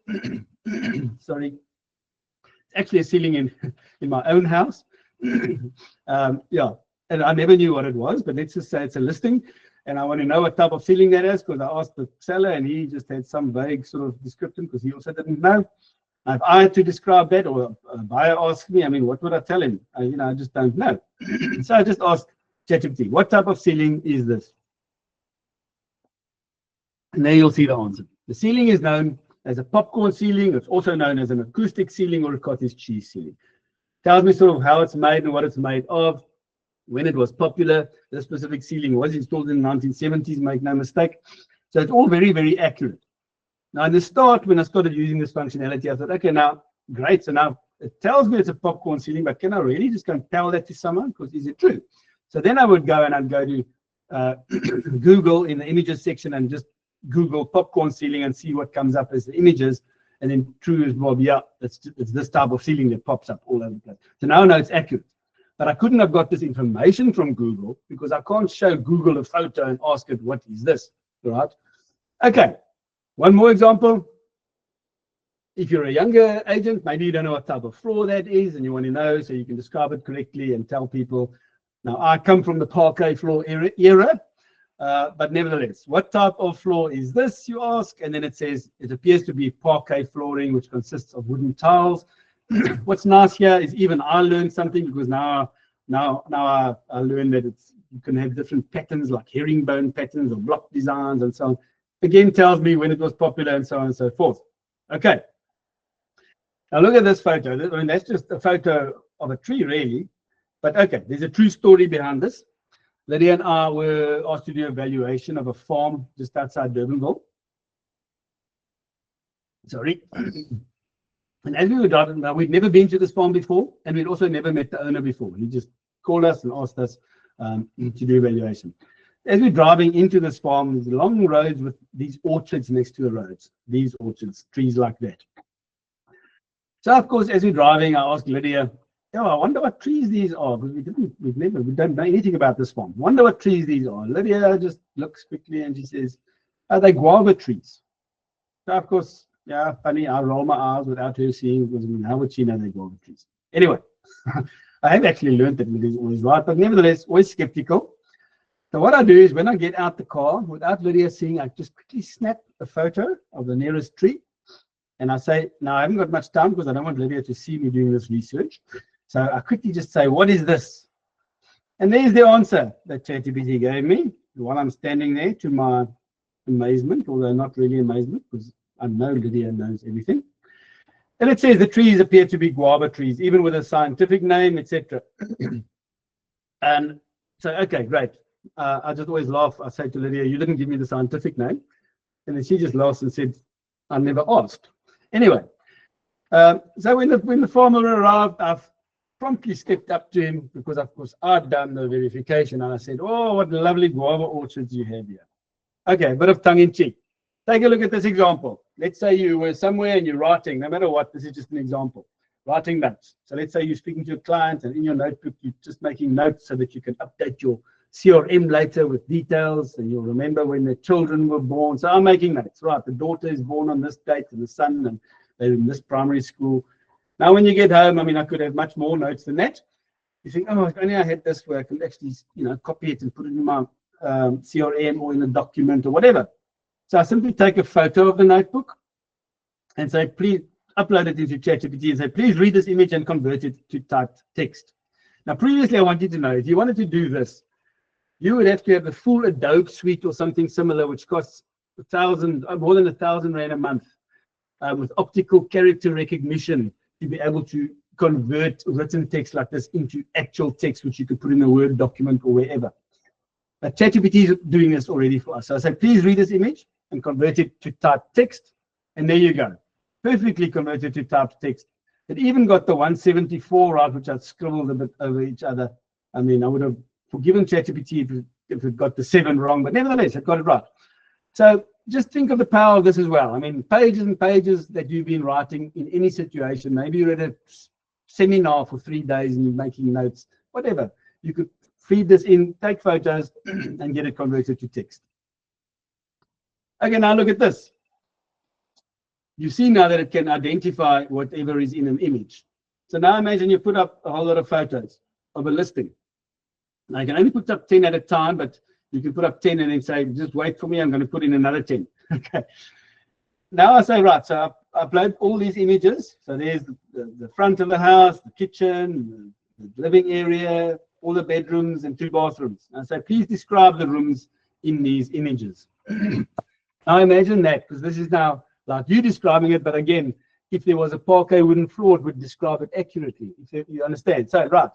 Sorry. It's actually a ceiling in my own house. Yeah, and I never knew what it was, but let's just say it's a listing. And I want to know what type of ceiling that is, because I asked the seller and he just had some vague sort of description, because he also didn't know. If I had to describe that, or a buyer asked me, I mean, what would I tell him? I just don't know. So I just asked ChatGPT, what type of ceiling is this? And there you'll see the answer. The ceiling is known as a popcorn ceiling. It's also known as an acoustic ceiling or a cottage cheese ceiling. Tells me sort of how it's made and what it's made of. When it was popular, the specific ceiling was installed in the 1970s, make no mistake. So it's all very, very accurate. Now, in the start, when I started using this functionality, I thought, okay, now, great. So now it tells me it's a popcorn ceiling, but can I really just go and tell that to someone? Because is it true? So then I would go and I'd go to Google in the images section and just Google popcorn ceiling and see what comes up as the images. And then true as well, yeah, it's this type of ceiling that pops up all over the place. So now I know it's accurate. But I couldn't have got this information from Google, because I can't show Google a photo and ask it, what is this, right? Okay, one more example. If you're a younger agent, maybe you don't know what type of floor that is, and you want to know so you can describe it correctly and tell people. Now, I come from the parquet floor era, but nevertheless, what type of floor is this, you ask? And then it says, it appears to be parquet flooring, which consists of wooden tiles. What's nice here is even I learned something, because now I learned that you can have different patterns, like herringbone patterns or block designs and so on. Again, tells me when it was popular and so on and so forth. Okay. Now look at this photo. I mean, that's just a photo of a tree, really. But okay, there's a true story behind this. Lydia and I were asked to do a valuation of a farm just outside Durbanville. Sorry. And as we were driving, now we'd never been to this farm before, and we'd also never met the owner before. He just called us and asked us to do a valuation. As we're driving into this farm, there's long roads with these orchards next to the roads. These orchards, trees like that. So of course, as we're driving, I asked Lydia, "Oh, I wonder what trees these are, because we don't know anything about this farm. Wonder what trees these are." Lydia just looks quickly and she says, "Are they guava trees?" So of course, yeah, funny, I roll my eyes without her seeing, because I mean, how would she know they're guava trees? Anyway, I have actually learned that Lydia is always right, but nevertheless, always skeptical. So what I do is when I get out the car, without Lydia seeing, I just quickly snap a photo of the nearest tree. And I say, now I haven't got much time because I don't want Lydia to see me doing this research. So I quickly just say, "What is this?" And there's the answer that ChatGPT gave me while I'm standing there, to my amazement, although not really amazement, because I know Lydia knows everything. And it says the trees appear to be guava trees, even with a scientific name, etc. And so, okay, great. I just always laugh. I say to Lydia, "You didn't give me the scientific name." And then she just laughs and said, "I never asked." Anyway, so when the farmer arrived, I've promptly stepped up to him, because of course I'd done the verification, and I said, "Oh, what lovely guava orchards you have here." Okay, a bit of tongue in cheek. Take a look at this example. Let's say you were somewhere and you're writing, no matter what, this is just an example, writing notes. So let's say you're speaking to a client, and in your notebook, you're just making notes so that you can update your CRM later with details, and you'll remember when the children were born. So I'm making notes, right? The daughter is born on this date, and the son, and they're in this primary school. Now, when you get home, I mean, I could have much more notes than that. You think, "Oh, if only I had this where I can actually, copy it and put it in my CRM or in a document or whatever." So I simply take a photo of the notebook and say, "Please upload it into ChatGPT," and say, "Please read this image and convert it to typed text." Now, previously, I want you to know, if you wanted to do this, you would have to have the full Adobe suite or something similar, which costs more than 1,000 Rand a month, with optical character recognition, to be able to convert written text like this into actual text, which you could put in a Word document or wherever. But ChatGPT is doing this already for us. So I say, "Please read this image and convert it to typed text." And there you go. Perfectly converted to typed text. It even got the 174 right, which I'd scribbled a bit over each other. I mean, I would have forgiven ChatGPT if it got the 7 wrong, but nevertheless, it got it right. So just think of the power of this as well. I mean, pages and pages that you've been writing in any situation. Maybe you're at a seminar for 3 days and you're making notes, whatever. You could feed this in, take photos, and get it converted to text. Okay, now look at this. You see now that it can identify whatever is in an image. So now imagine you put up a whole lot of photos of a listing. Now you can only put up 10 at a time, but you can put up 10 and then say, "Just wait for me, I'm going to put in another 10. Okay. Now I say, right, so I upload all these images. So there's the front of the house, the kitchen, the living area, all the bedrooms and 2 bathrooms. And I say, "Please describe the rooms in these images." Now imagine that, because this is now like you describing it, but again, if there was a parquet wooden floor, it would describe it accurately, if you understand. So, right,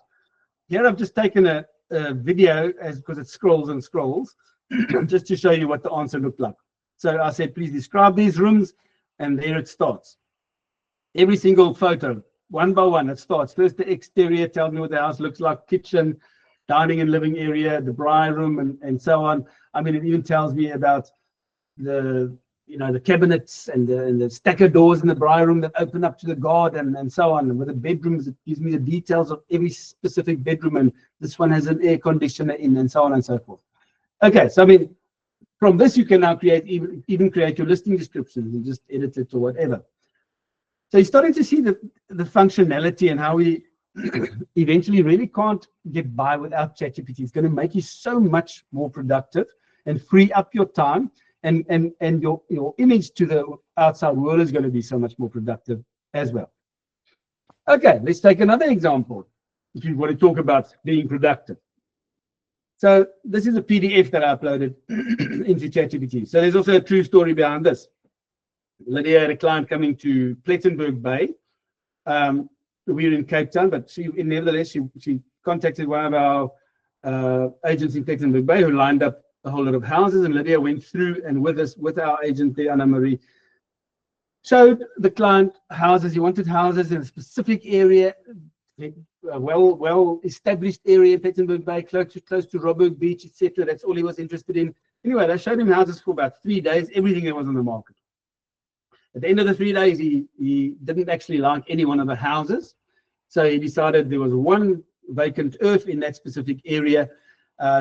here I've just taken a video, because it scrolls and scrolls, just to show you what the answer looked like. So I said, "Please describe these rooms," and there it starts. Every single photo, one by one, it starts. First, the exterior tells me what the house looks like, kitchen, dining and living area, the braai room, and so on. I mean, it even tells me about the cabinets and the stacker doors in the braai room that open up to the garden and so on. And with the bedrooms, it gives me the details of every specific bedroom, and this one has an air conditioner in, and so on and so forth. Okay, so I mean, from this you can now create even create your listing descriptions and just edit it or whatever. So you're starting to see the functionality and how we eventually really can't get by without ChatGPT. It's going to make you so much more productive and free up your time. And your image to the outside world is going to be so much more productive as well. Okay, let's take another example if you want to talk about being productive. So this is a PDF that I uploaded into ChatGPT. So there's also a true story behind this. Lydia had a client coming to Plettenberg Bay, we're in Cape Town, but nevertheless, she contacted one of our agents in Plettenberg Bay who lined up a whole lot of houses, and Lydia went through and with our agent there, Anna Marie, showed the client houses. He wanted houses in a specific area, a well-established area in Plettenberg Bay, close to Robberg Beach, etc. That's all he was interested in. Anyway, they showed him houses for about 3 days, everything that was on the market. At the end of the 3 days, he didn't actually like any one of the houses. So he decided there was one vacant earth in that specific area.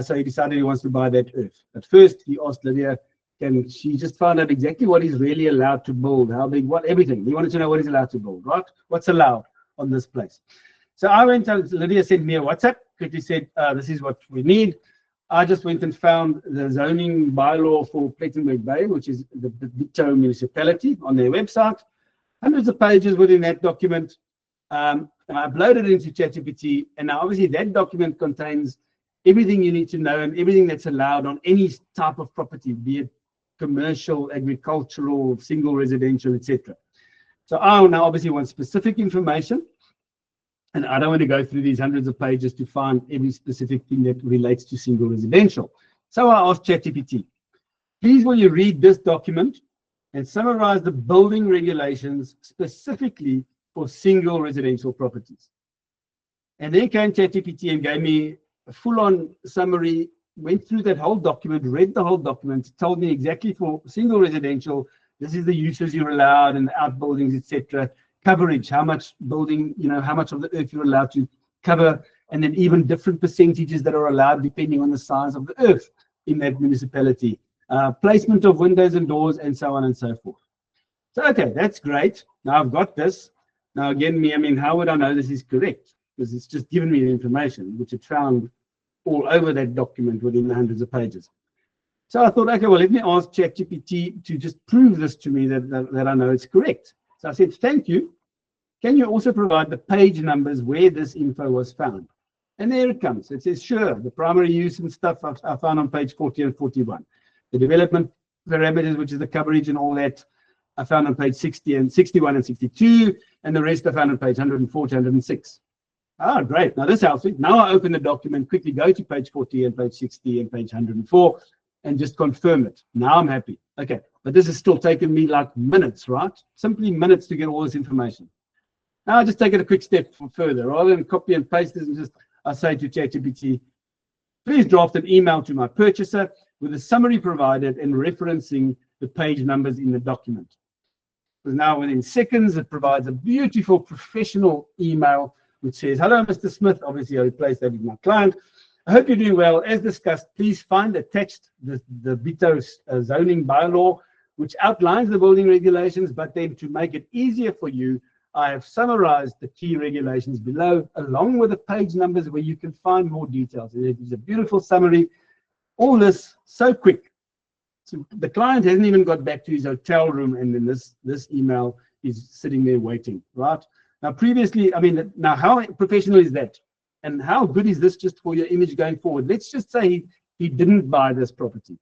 So he decided he wants to buy that earth. At first, he asked Lydia, can she just find out exactly what he's really allowed to build, how big, what, everything. He wanted to know what he's allowed to build, right? What's allowed on this place. So I went and Lydia sent me a WhatsApp, quickly said, this is what we need. I just went and found the zoning bylaw for Plettenberg Bay, which is the Bito municipality, on their website. Hundreds of pages within that document. And I uploaded it into ChatGPT. And now obviously that document contains everything you need to know and everything that's allowed on any type of property, be it commercial, agricultural, single residential, etc. So I now obviously want specific information. And I don't want to go through these hundreds of pages to find every specific thing that relates to single residential. So I asked ChatGPT, please will you read this document and summarize the building regulations specifically for single residential properties. And then came ChatGPT and gave me a full-on summary, went through that whole document, read the whole document, told me exactly for single residential, this is the uses you're allowed and the outbuildings, etc. Coverage, how much building, how much of the earth you're allowed to cover, and then even different percentages that are allowed depending on the size of the earth in that municipality, placement of windows and doors, and so on and so forth. So, okay, that's great. Now I've got this. Now again, how would I know this is correct? Because it's just given me the information, which it found all over that document within the hundreds of pages. So I thought, okay, well, let me ask ChatGPT to just prove this to me that I know it's correct. So I said, thank you. Can you also provide the page numbers where this info was found? And there it comes. It says, sure, the primary use and stuff I found on page 40 and 41. The development parameters, which is the coverage and all that, I found on page 60 and 61 and 62, and the rest I found on page 104 to 106. Ah, great. Now this helps me. Now I open the document, quickly go to page 40 and page 60 and page 104, and just confirm it. Now I'm happy. Okay, but this has still taken me like minutes, right? Simply minutes to get all this information. Now I just take it a quick step further. Rather than copy and paste this, and I say to ChatGPT, please draft an email to my purchaser with a summary provided and referencing the page numbers in the document. Because now within seconds, it provides a beautiful professional email which says, hello, Mr. Smith. Obviously, I replaced that with my client. I hope you're doing well. As discussed, please find attached the Bito zoning bylaw, which outlines the building regulations, but then to make it easier for you, I have summarized the key regulations below, along with the page numbers where you can find more details. And it is a beautiful summary. All this so quick. So the client hasn't even got back to his hotel room, and then this email is sitting there waiting, right? Now, previously, now how professional is that? And how good is this just for your image going forward? Let's just say he didn't buy this property.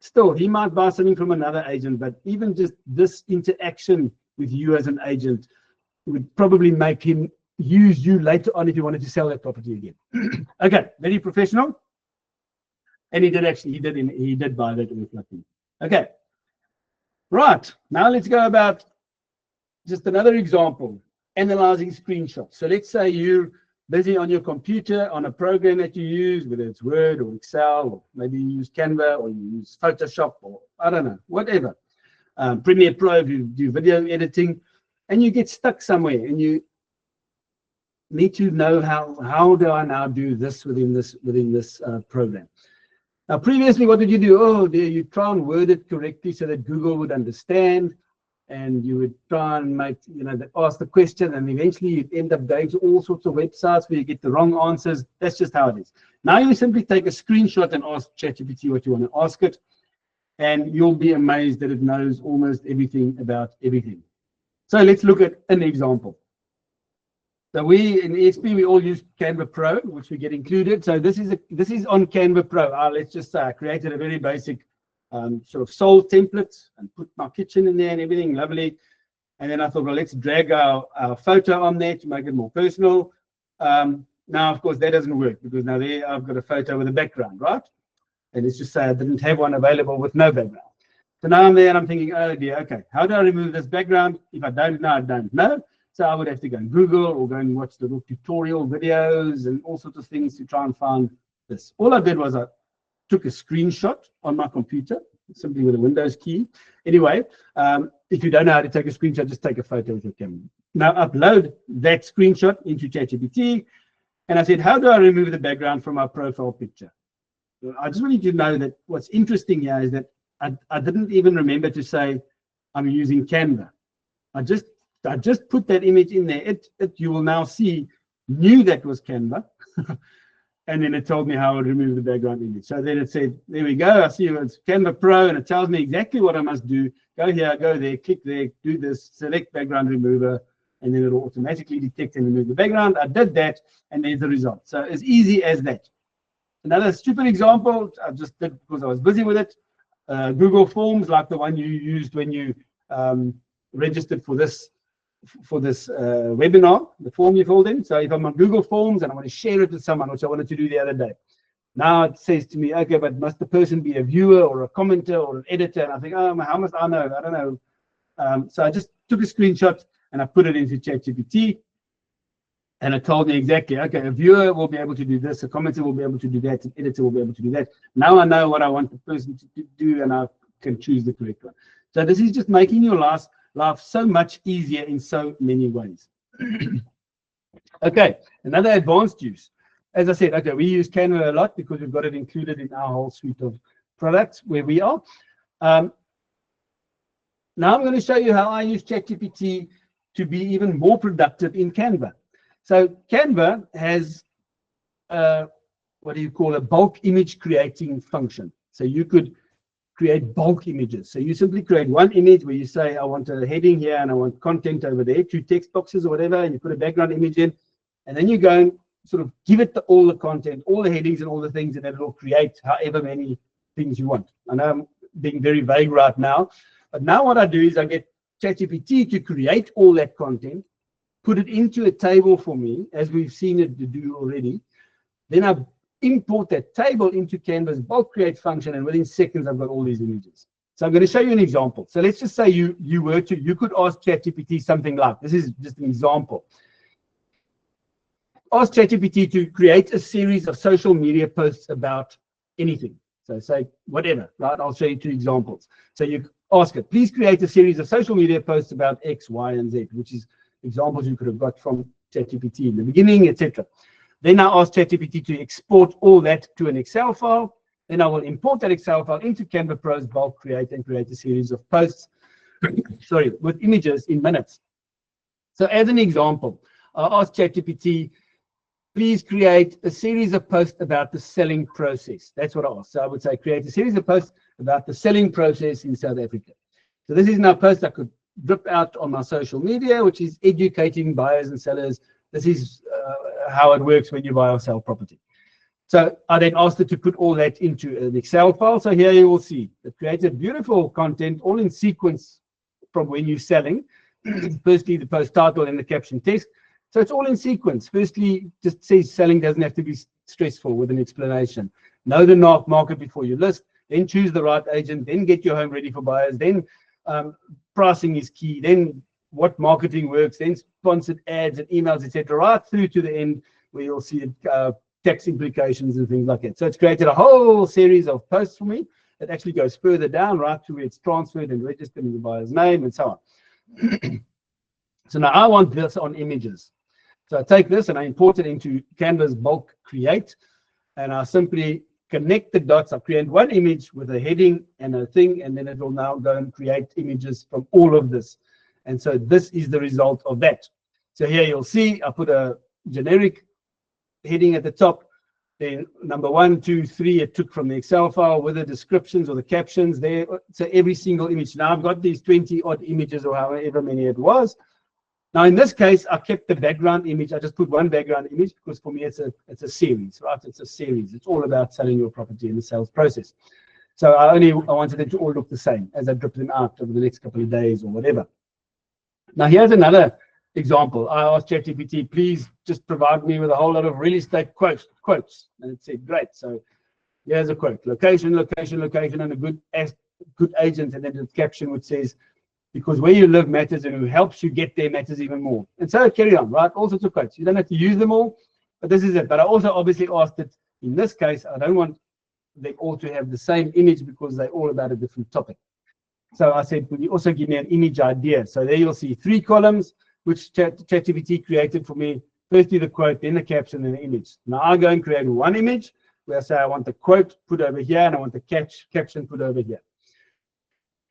Still, he might buy something from another agent, but even just this interaction with you as an agent would probably make him use you later on if he wanted to sell that property again. Okay, very professional. And he did buy that earth. Okay, right. Now let's go about just another example, analyzing screenshots. So let's say you're busy on your computer on a program that you use, whether it's Word or Excel, or maybe you use Canva or you use Photoshop, or I don't know, whatever. Premiere Pro if you do video editing, and you get stuck somewhere and you need to know how do I now do this within this program. Now, previously, what did you do? Oh, dear, you try and word it correctly so that Google would understand, and you would try and make, ask the question, and eventually you'd end up going to all sorts of websites where you get the wrong answers. That's just how it is. Now you simply take a screenshot and ask ChatGPT what you want to ask it, and you'll be amazed that it knows almost everything about everything. So let's look at an example. So we in EXP, we all use Canva Pro, which we get included. So this is on Canva Pro. Let's just say I created a very basic sort of sold template and put my kitchen in there and everything lovely. And then I thought, well, let's drag our photo on there to make it more personal. Now, of course, that doesn't work because now there I've got a photo with a background, right? And let's just say I didn't have one available with no background. So now I'm there and I'm thinking, oh dear, okay, how do I remove this background? If I don't know, I don't know. So I would have to go and Google or go and watch little tutorial videos and all sorts of things to try and find this. All I did was I took a screenshot on my computer, simply with a Windows key. Anyway, if you don't know how to take a screenshot, just take a photo with your camera. Now upload that screenshot into ChatGPT. And I said, how do I remove the background from my profile picture? I just want you to know that what's interesting here is that I didn't even remember to say I'm using Canva. I just put that image in there. It you will now see knew that was Canva. And then it told me how I would remove the background image. So then it said, there we go. I see it's Canva Pro, and it tells me exactly what I must do. Go here, go there, click there, do this, select background remover, and then it'll automatically detect and remove the background. I did that, and there's the result. So as easy as that. Another stupid example, I just did because I was busy with it. Google Forms, like the one you used when you registered for this webinar, the form you filled in. So if I'm on Google Forms and I want to share it with someone, which I wanted to do the other day, now it says to me, okay, but must the person be a viewer or a commenter or an editor? And I think, oh, how must I know? I don't know. So I just took a screenshot and I put it into ChatGPT, and it told me exactly, okay, a viewer will be able to do this, a commenter will be able to do that, an editor will be able to do that. Now I know what I want the person to do, and I can choose the correct one. So this is just making your life so much easier in so many ways. Okay, another advanced use. As I said, okay, we use Canva a lot because we've got it included in our whole suite of products where we are. Now I'm going to show you how I use ChatGPT to be even more productive in Canva. So Canva has what do you call a bulk image creating function. So you could create bulk images. So you simply create one image where you say, I want a heading here and I want content over there, 2 text boxes or whatever, and you put a background image in, and then you go and sort of give it all the content, all the headings and all the things, and it will create however many things you want. I know I'm being very vague right now, but now what I do is I get ChatGPT to create all that content, put it into a table for me, as we've seen it do already. Then I import that table into Canva's bulk create function, and within seconds I've got all these images. So I'm going to show you an example. So let's just say you could ask ChatGPT something like, this is just an example. Ask ChatGPT to create a series of social media posts about anything. So say whatever, right? I'll show you 2 examples. So you ask it, please create a series of social media posts about X, Y, and Z, which is examples you could have got from ChatGPT in the beginning, etc. Then I ask ChatGPT to export all that to an Excel file. Then I will import that Excel file into Canva Pro's bulk create and create a series of posts, sorry, with images in minutes. So as an example, I ask ChatGPT, please create a series of posts about the selling process. That's what I asked. So I would say create a series of posts about the selling process in South Africa. So this is now a post I could drip out on my social media, which is educating buyers and sellers. This is how it works when you buy or sell property. So I then asked it to put all that into an Excel file. So here you will see it created beautiful content, all in sequence from when you're selling. Firstly, the post title and the caption text. So it's all in sequence. Firstly, just says selling doesn't have to be stressful with an explanation. Know the market before you list, then choose the right agent, then get your home ready for buyers, then pricing is key, then what marketing works, then sponsored ads and emails, etc., right through to the end where you'll see tax implications and things like that. So it's created a whole series of posts for me that actually goes further down, right to where it's transferred and registered in the buyer's name and so on. So now I want this on images. So I take this and I import it into Canva's bulk create, and I simply connect the dots. I create one image with a heading and a thing, and then it will now go and create images from all of this. And so this is the result of that. So here you'll see I put a generic heading at the top. Then number 1, 2, 3, it took from the Excel file with the descriptions or the captions there. So every single image. Now I've got these 20 odd images or however many it was. Now in this case, I kept the background image. I just put one background image because for me it's a series, right? It's a series. It's all about selling your property in the sales process. So I wanted them to all look the same as I drip them out over the next couple of days or whatever. Now, here's another example. I asked ChatGPT, please just provide me with a whole lot of real estate quotes. And it said, great. So here's a quote: location, location, location, and a good agent. And then the caption which says, because where you live matters, and who helps you get there matters even more. And so carry on, right? All sorts of quotes. You don't have to use them all, but this is it. But I also obviously asked it, in this case, I don't want they all to have the same image because they're all about a different topic. So I said, would you also give me an image idea? So there you'll see 3 columns, which ChatGPT created for me. Firstly, the quote, then the caption, and the image. Now I go and create one image where I say I want the quote put over here, and I want the caption put over here.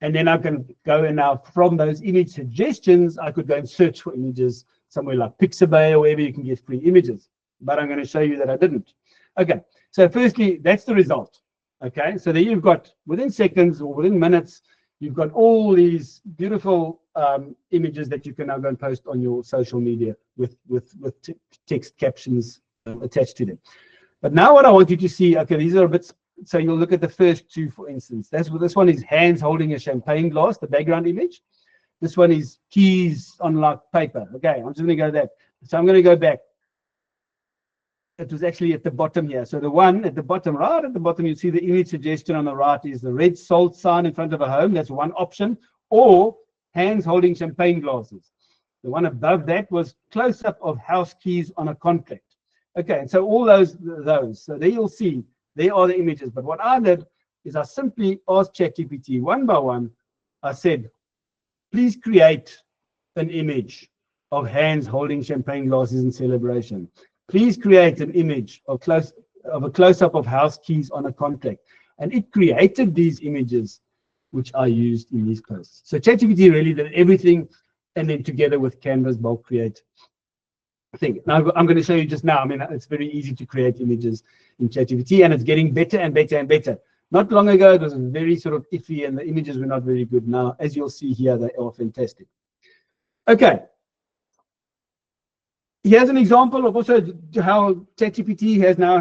And then I can go and now from those image suggestions, I could go and search for images somewhere like Pixabay or wherever you can get free images. But I'm going to show you that I didn't. Okay, so firstly, that's the result. Okay, so there you've got, within seconds or within minutes, you've got all these beautiful images that you can now go and post on your social media with text captions attached to them. But now what I want you to see, okay, these are a bit, so you'll look at the first 2, for instance. This one is hands holding a champagne glass, the background image. This one is keys on like paper. Okay, I'm just going to go that. So I'm going to go back. It was actually at the bottom here. So the one at the bottom, right at the bottom, you see the image suggestion on the right is the red salt sign in front of a home. That's one option. Or hands holding champagne glasses. The one above that was close-up of house keys on a contract. Okay, and so all those. So there you'll see, there are the images. But what I did is I simply asked ChatGPT one by one. I said, please create an image of hands holding champagne glasses in celebration. Please create an image of a close-up of house keys on a contract. And it created these images, which I used in these posts. So ChatGPT really did everything, and then together with Canva's bulk create thing. Now I'm going to show you just now. I mean, it's very easy to create images in ChatGPT, and it's getting better and better and better. Not long ago, it was very sort of iffy, and the images were not very good. Now, as you'll see here, they are fantastic. Okay. Here's an example of also how ChatGPT has now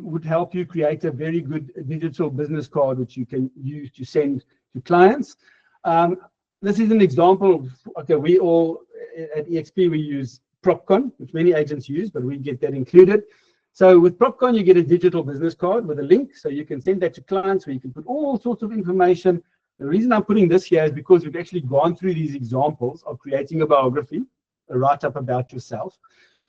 would help you create a very good digital business card, which you can use to send to clients. This is an example of, okay, we all at EXP, we use PropCon, which many agents use, but we get that included. So with PropCon, you get a digital business card with a link, so you can send that to clients where you can put all sorts of information. The reason I'm putting this here is because we've actually gone through these examples of creating a biography, a write-up about yourself.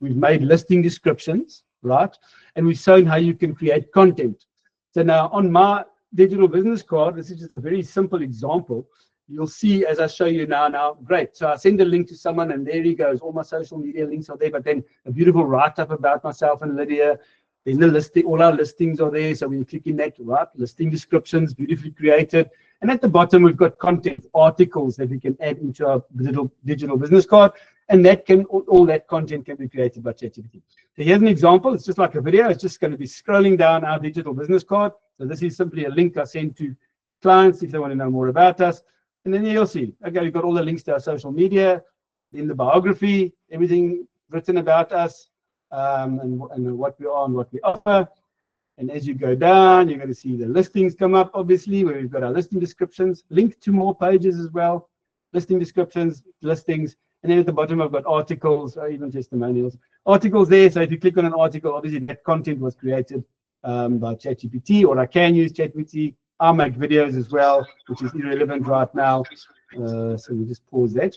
We've made listing descriptions, right? And we've shown how you can create content. So now on my digital business card, this is just a very simple example. You'll see as I show you now, great. So I send a link to someone and there he goes. All my social media links are there, but then a beautiful write-up about myself and Lydia. Then the listing, all our listings are there. So when you click in that, right, listing descriptions, beautifully created. And at the bottom, we've got content articles that we can add into our digital business card. And that can, all that content can be created by ChatGPT. So here's an example. It's just like a video. It's just going to be scrolling down our digital business card. So this is simply a link I send to clients if they want to know more about us. And then you'll see, okay, we've got all the links to our social media, in the biography, everything written about us, and what we are and what we offer. And as you go down, you're going to see the listings come up, obviously, where we've got our listing descriptions, linked to more pages as well, listing descriptions, listings. And then at the bottom, I've got articles, or even testimonials. Articles there, so if you click on an article, obviously that content was created by ChatGPT, or I can use ChatGPT. I make videos as well, which is irrelevant right now. So we just pause that.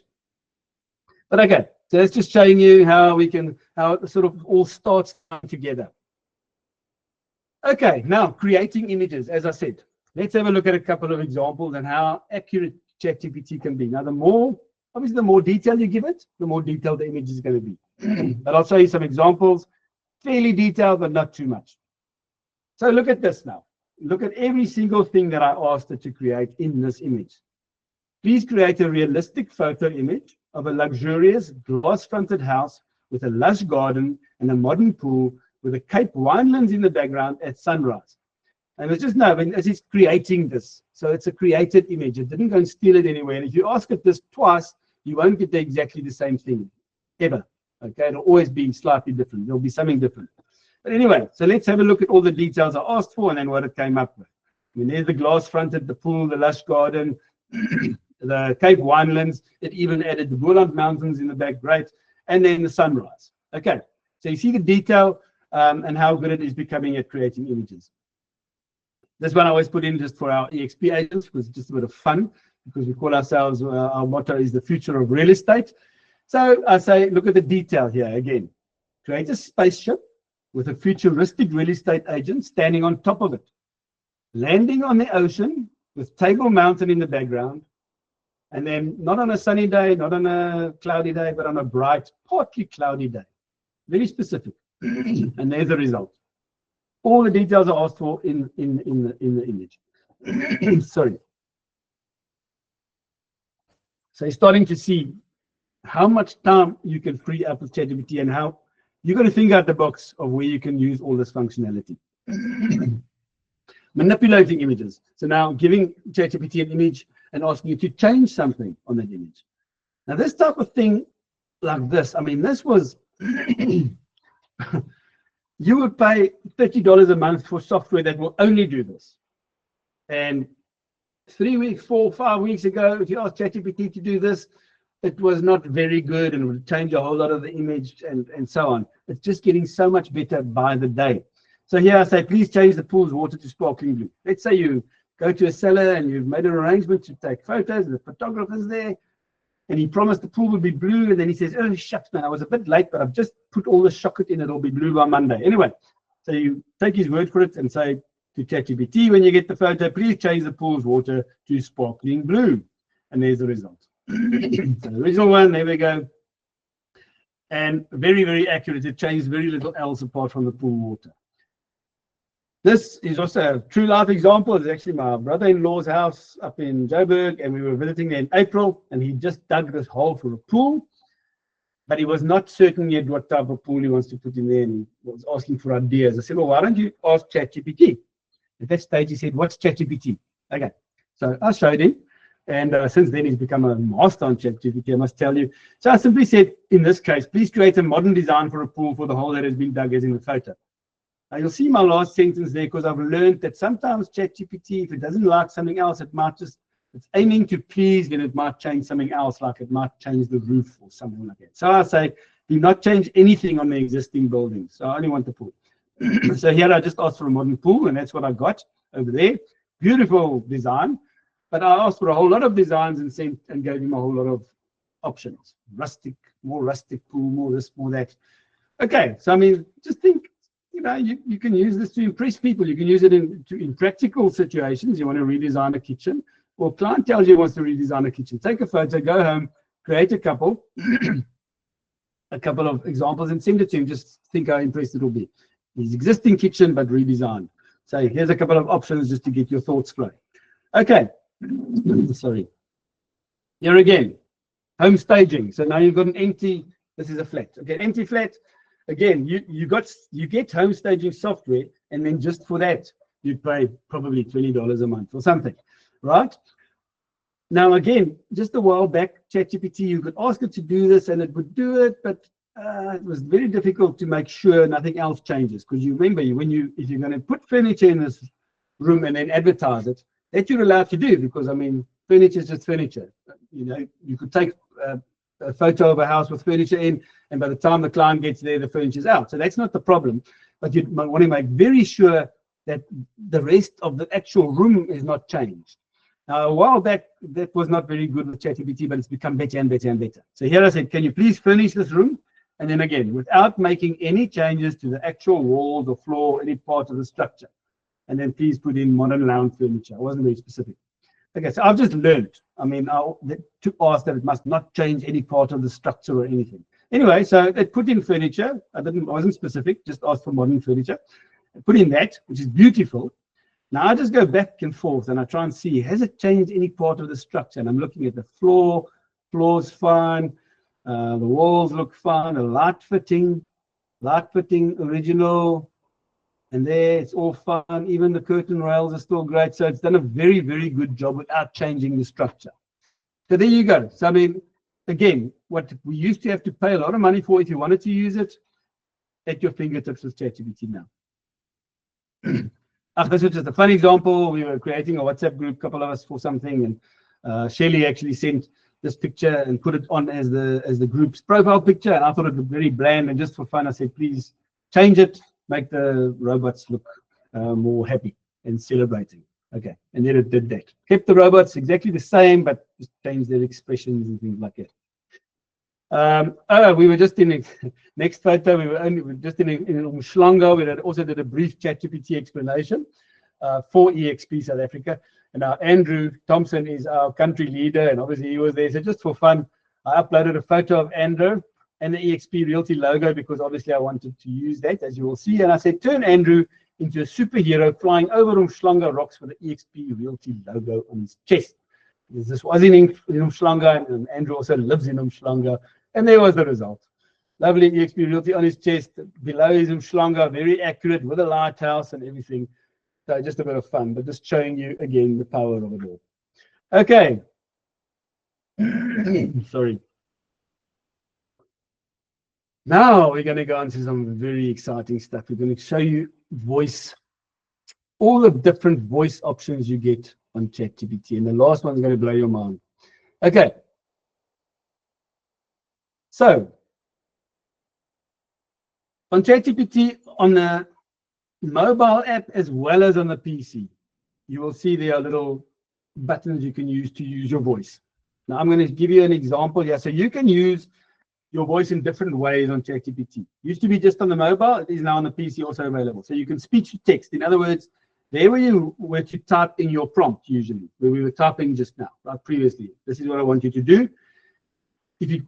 But okay, so it's just showing you how it sort of all starts together. Okay, now creating images, as I said. Let's have a look at a couple of examples and how accurate ChatGPT can be. Now, obviously, the more detail you give it, the more detailed the image is going to be. But I'll show you some examples, fairly detailed, but not too much. So look at this now. Look at every single thing that I asked it to create in this image. Please create a realistic photo image of a luxurious glass-fronted house with a lush garden and a modern pool with a Cape winelands in the background at sunrise. And it's just as it's creating this. So it's a created image. It didn't go and steal it anywhere. And if you ask it this twice, you won't get exactly the same thing, ever. Okay, it'll always be slightly different. There'll be something different. But anyway, so let's have a look at all the details I asked for and then what it came up with. I mean, there's the glass fronted, the pool, the lush garden. the Cape Winelands. It even added the Boland Mountains in the back, great. And then the sunrise. Okay, so you see the detail and how good it is becoming at creating images. This one I always put in just for our EXP agents because it's just a bit of fun, because we call ourselves, our motto is the future of real estate. So I say, look at the detail here again. Create a spaceship with a futuristic real estate agent standing on top of it, landing on the ocean with Table Mountain in the background, and then not on a sunny day, not on a cloudy day, but on a bright, partly cloudy day. Very specific. And there's the result. All the details are asked for in the image. Sorry. So you're starting to see how much time you can free up with ChatGPT and how you're going to think out the box of where you can use all this functionality. Manipulating images. So now giving ChatGPT an image and asking you to change something on that image. Now this type of thing like this, I mean, this was, you would pay $30 a month for software that will only do this. And 3 weeks, 4, 5 weeks ago, if you asked ChatGPT to do this, it was not very good and would change a whole lot of the image and so on. It's just getting so much better by the day. So here I say, please change the pool's water to sparkling blue. Let's say you go to a seller and you've made an arrangement to take photos, and the photographer's there, and he promised the pool would be blue, and then he says, oh, shucks, man, I was a bit late, but I've just put all the socket in, it'll be blue by Monday. Anyway, so you take his word for it and say to ChatGPT, when you get the photo, please change the pool's water to sparkling blue. And there's the result. So the original one, there we go. And very, very accurate. It changed very little else apart from the pool water. This is also a true life example. It's actually my brother-in-law's house up in Joburg, and we were visiting there in April, and he just dug this hole for a pool, but he was not certain yet what type of pool he wants to put in there, and he was asking for ideas. I said, well, why don't you ask ChatGPT? At that stage, he said, what's ChatGPT? Okay, so I showed him, and since then he's become a master on ChatGPT, I must tell you. So I simply said, in this case, please create a modern design for a pool for the hole that has been dug as in the photo. Now you'll see my last sentence there, because I've learned that sometimes ChatGPT, if it doesn't like something else, it might just, it's aiming to please, then it might change something else, like it might change the roof or something like that. So I say, do not change anything on the existing building. So I only want the pool. So here I just asked for a modern pool, and that's what I got over there. Beautiful design. But I asked for a whole lot of designs and sent and gave him a whole lot of options. Rustic, more rustic pool, more this, more that. Okay, so I mean, just think, you know, you can use this to impress people. You can use it in practical situations. You want to redesign a kitchen, or a client tells you he wants to redesign a kitchen. Take a photo, go home, create a couple, a couple of examples, and send it to him. Just think how impressed it will be. His existing kitchen, but redesigned. So here's a couple of options just to get your thoughts flowing. Okay, sorry. Here again, home staging. So now you've got an empty. This is a flat. Okay, empty flat. Again, you get home staging software, and then just for that you pay probably $20 a month or something, right? Now again, just a while back, ChatGPT, you could ask it to do this and it would do it, but it was very difficult to make sure nothing else changes, because you remember, if you're going to put furniture in this room and then advertise it, that you're allowed to do, because I mean, furniture is just furniture. You know, you could take a photo of a house with furniture in, and by the time the client gets there, the furniture's out. So that's not the problem, but you want to make very sure that the rest of the actual room is not changed. Now, a while back, that was not very good with ChatGPT, but it's become better and better and better. So here I said, can you please furnish this room? And then again, without making any changes to the actual walls or floor, any part of the structure. And then please put in modern lounge furniture. I wasn't very specific. Okay, so I've just learned, I mean, to ask that it must not change any part of the structure or anything. Anyway, so it put in furniture. I wasn't specific, just asked for modern furniture. I put in that, which is beautiful. Now I just go back and forth and I try and see, has it changed any part of the structure? And I'm looking at the floor's fine, the walls look fine, the light fitting original, and there it's all fine. Even the curtain rails are still great. So it's done a very, very good job without changing the structure. So there you go. So I mean, again, what we used to have to pay a lot of money for, if you wanted to use it, at your fingertips with ChatGPT now. This was just a fun example. We were creating a WhatsApp group, a couple of us, for something, and Shelley actually sent this picture and put it on as the group's profile picture, and I thought it looked very bland, and just for fun I said, please change it, make the robots look more happy and celebrating. Okay, and then it did that. Kept the robots exactly the same, but just changed their expressions and things like that. We were just in a, next photo, we were just in Umhlanga. We also did a brief ChatGPT explanation for EXP South Africa. And now Andrew Thompson is our country leader, and obviously he was there. So just for fun, I uploaded a photo of Andrew and the EXP Realty logo, because obviously I wanted to use that, as you will see. And I said, turn Andrew into a superhero flying over Umhlanga rocks with the EXP Realty logo on his chest. Because this was in Umhlanga, and Andrew also lives in Umhlanga, and there was the result. Lovely EXP Realty on his chest, below is Umhlanga, very accurate with a lighthouse and everything. So just a bit of fun, but just showing you again the power of it all. Okay. Sorry. Now we're going to go into some very exciting stuff. We're going to show you voice, all the different voice options you get on ChatGPT. And the last one's going to blow your mind. Okay. So on ChatGPT, on the mobile app as well as on the PC, you will see there are little buttons you can use to use your voice. Now I'm going to give you an example here. So you can use your voice in different ways on ChatGPT. Used to be just on the mobile, it is now on the PC also available. So you can speech to text. In other words, there where you were to type in your prompt, usually, where we were typing just now, right, previously. This is what I want you to do. If you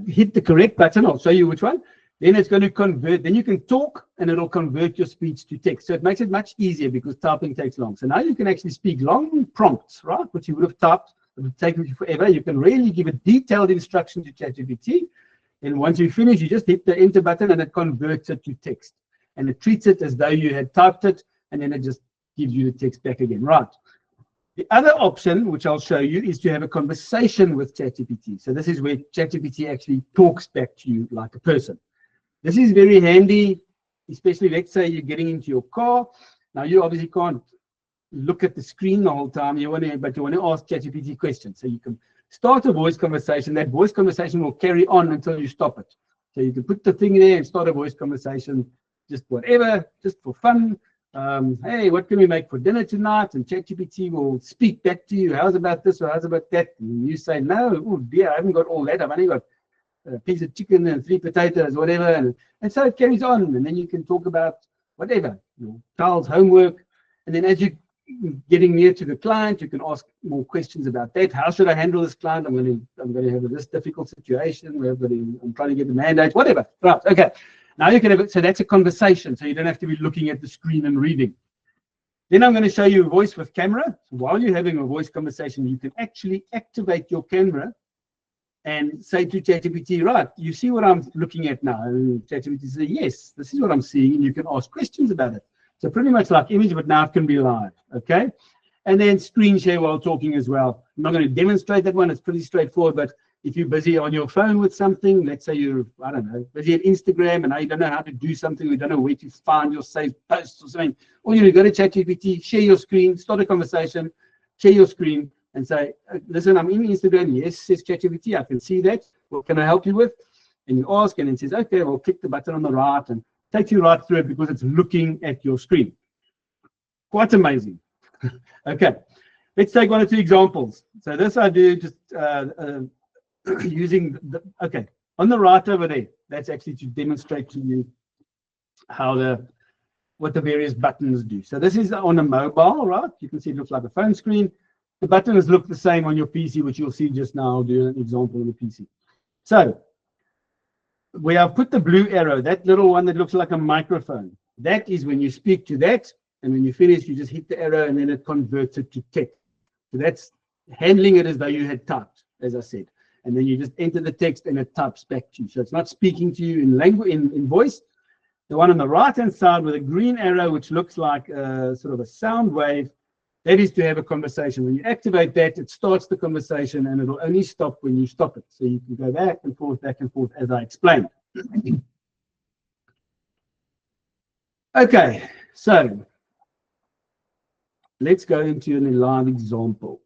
hit the correct button, I'll show you which one, then it's going to convert. Then you can talk and it'll convert your speech to text. So it makes it much easier because typing takes long. So now you can actually speak long prompts, right, which you would have typed. It would take you forever. You can really give a detailed instruction to ChatGPT. And once you finish, you just hit the enter button and it converts it to text. And it treats it as though you had typed it, and then it just gives you the text back again. Right. The other option, which I'll show you, is to have a conversation with ChatGPT. So this is where ChatGPT actually talks back to you like a person. This is very handy, especially let's say you're getting into your car. Now you obviously can't look at the screen the whole time, but you want to ask ChatGPT questions. So you can start a voice conversation. That voice conversation will carry on until you stop it. So you can put the thing there and start a voice conversation, just whatever, just for fun. Hey, what can we make for dinner tonight? And ChatGPT will speak back to you. How's about this or how's about that? And you say, no, oh dear, I haven't got all that. I've only got a piece of chicken and 3 potatoes, whatever. And so it carries on. And then you can talk about whatever, your child's homework. And then as you're getting near to the client, you can ask more questions about that. How should I handle this client? I'm going to have this difficult situation. I'm trying to get the mandate, whatever. Right, okay. Now you can have it. So that's a conversation. So you don't have to be looking at the screen and reading. Then I'm going to show you a voice with camera. So while you're having a voice conversation, you can actually activate your camera and say to ChatGPT, right, you see what I'm looking at now? And ChatGPT says, yes, this is what I'm seeing. And you can ask questions about it. So pretty much like image, but now it can be live, okay? And then screen share while talking as well. I'm not going to demonstrate that one. It's pretty straightforward, but if you're busy on your phone with something, let's say you're, I don't know, busy at Instagram and now you don't know how to do something, you don't know where to find your saved posts or something, or you go to ChatGPT, share your screen, start a conversation, share your screen and say, listen, I'm in Instagram. Yes, says ChatGPT, I can see that. What can I help you with? And you ask and it says, okay, well, click the button on the right and takes you right through it because it's looking at your screen. Quite amazing. Okay, let's take 1 or 2 examples. So this I do just using okay, on the right over there, that's actually to demonstrate to you how what the various buttons do. So this is on a mobile, right? You can see it looks like a phone screen. The buttons look the same on your PC, which you'll see just now. I'll do an example on the PC. So where I've put the blue arrow, that little one that looks like a microphone, that is when you speak to that, and when you finish, you just hit the arrow and then it converts it to text. So that's handling it as though you had typed, as I said. And then you just enter the text and it types back to you. So it's not speaking to you in language, in voice. The one on the right-hand side with a green arrow, which looks like sort of a sound wave, that is to have a conversation. When you activate that, it starts the conversation and it'll only stop when you stop it. So you can go back and forth, as I explained. Okay, so let's go into a live example.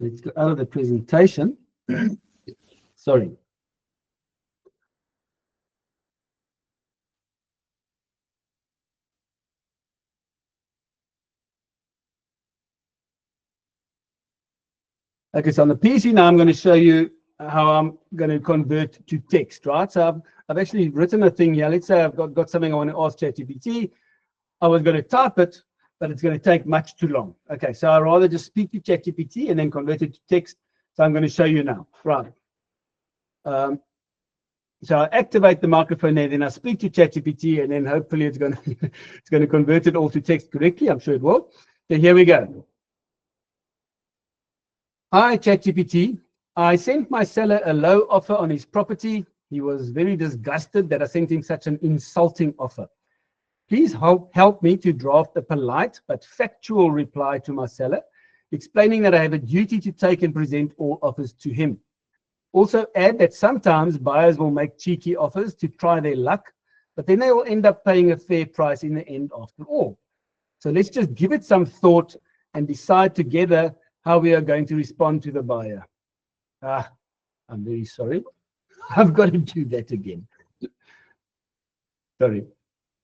Let's go out of the presentation. Sorry. Okay, so on the PC now, I'm going to show you how I'm going to convert to text, right? So I've actually written a thing here. Let's say I've got something I want to ask ChatGPT. I was going to type it, but it's going to take much too long. Okay, so I'd rather just speak to ChatGPT and then convert it to text. So I'm going to show you now, right? So I activate the microphone there, then I speak to ChatGPT, and then hopefully it's going to convert it all to text correctly. I'm sure it will. So here we go. Hi, ChatGPT. I sent my seller a low offer on his property. He was very disgusted that I sent him such an insulting offer. Please help me to draft a polite but factual reply to my seller, explaining that I have a duty to take and present all offers to him. Also add that sometimes buyers will make cheeky offers to try their luck, but then they will end up paying a fair price in the end after all. So let's just give it some thought and decide together how we are going to respond to the buyer. I'm very sorry. I've got to do that again. Sorry.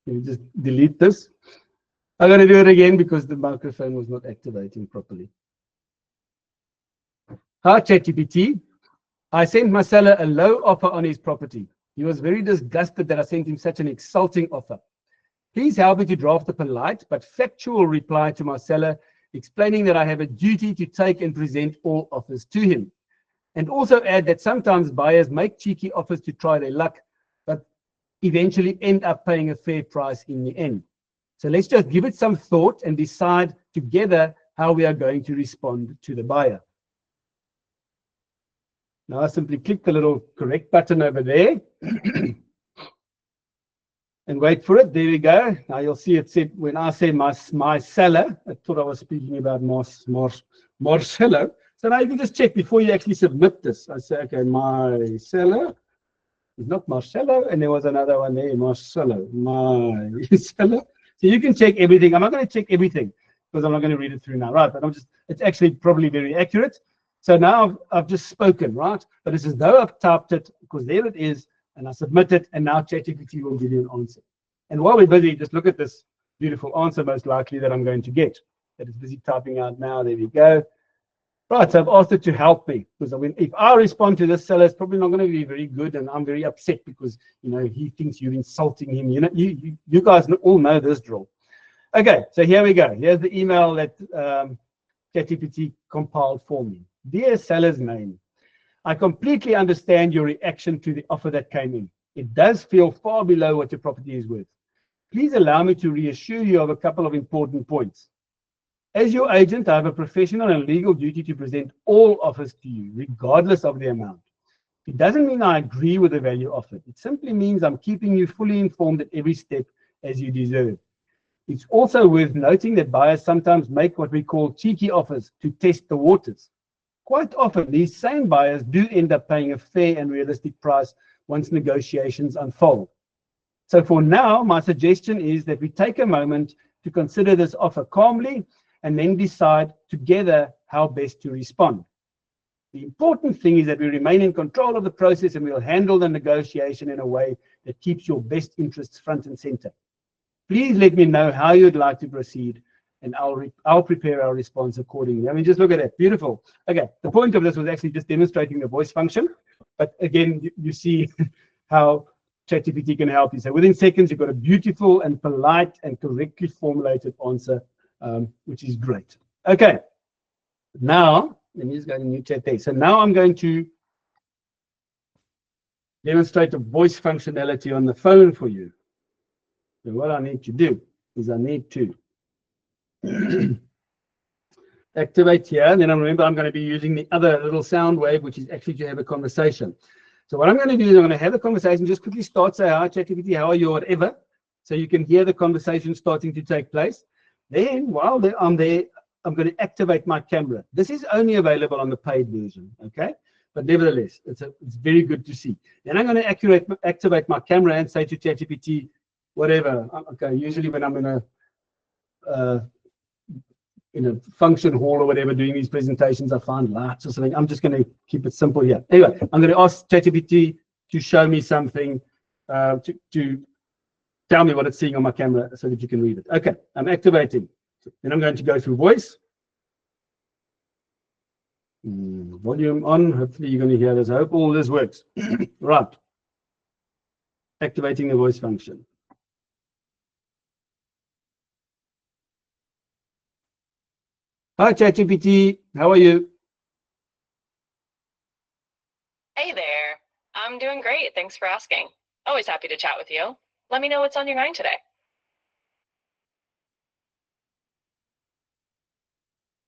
Can you just delete this? I'm going to do it again because the microphone was not activating properly. Hi, ChatGPT. I sent my seller a low offer on his property. He was very disgusted that I sent him such an insulting offer. Please help me to draft a polite but factual reply to my seller, explaining that I have a duty to take and present all offers to him. And also add that sometimes buyers make cheeky offers to try their luck, but eventually end up paying a fair price in the end. So let's just give it some thought and decide together how we are going to respond to the buyer. Now I simply click the little correct button over there and wait for it. There we go. Now you'll see it said, when I say my seller, I thought I was speaking about Marcelo. So now you can just check before you actually submit this. I say, okay, my seller is not Marcelo, and there was another one there, Marcelo, my seller. So you can check everything. I'm not going to check everything because I'm not going to read it through now, right? But it's actually probably very accurate. So now I've just spoken, right? But it's as though I've typed it, because there it is, and I submit it, and now ChatGPT will give you an answer. And while we're busy, just look at this beautiful answer, most likely, that I'm going to get. That is busy typing out now. There we go. Right, so I've asked it to help me, because if I respond to this seller, it's probably not going to be very good, and I'm very upset because, you know, he thinks you're insulting him. You know, you guys all know this drill. Okay, so here we go. Here's the email that ChatGPT compiled for me. Dear seller's name, I completely understand your reaction to the offer that came in. It does feel far below what your property is worth. Please allow me to reassure you of a couple of important points. As your agent, I have a professional and legal duty to present all offers to you, regardless of the amount. It doesn't mean I agree with the value offered. It simply means I'm keeping you fully informed at every step, as you deserve. It's also worth noting that buyers sometimes make what we call cheeky offers to test the waters. Quite often, these same buyers do end up paying a fair and realistic price once negotiations unfold. So for now, my suggestion is that we take a moment to consider this offer calmly and then decide together how best to respond. The important thing is that we remain in control of the process, and we'll handle the negotiation in a way that keeps your best interests front and center. Please let me know how you'd like to proceed, and I'll prepare our response accordingly. I mean, just look at that. Beautiful. Okay, the point of this was actually just demonstrating the voice function. But again, you see how ChatGPT can help you. So within seconds, you've got a beautiful and polite and correctly formulated answer, which is great. Okay, now, let me just go to new chat there. So now I'm going to demonstrate the voice functionality on the phone for you. So what I need to do is I need to activate here, and then I remember I'm going to be using the other little sound wave, which is actually to have a conversation. So what I'm going to do is I'm going to have a conversation, just quickly start, say, hi, ChatGPT, how are you, or whatever, so you can hear the conversation starting to take place. Then, while I'm there, I'm going to activate my camera. This is only available on the paid version, okay? But nevertheless, it's very good to see. Then I'm going to activate my camera and say to ChatGPT, whatever. Okay, usually when I'm in a in a function hall or whatever doing these presentations, I find lights or something. I'm just going to keep it simple here. Anyway, I'm going to ask ChatGPT to show me something, to tell me what it's seeing on my camera so that you can read it. Okay, I'm activating. Then I'm going to go through voice. Volume on. Hopefully you're going to hear this. I hope all this works. Right. Activating the voice function. Hi, ChatGPT. How are you? Hey there. I'm doing great. Thanks for asking. Always happy to chat with you. Let me know what's on your mind today.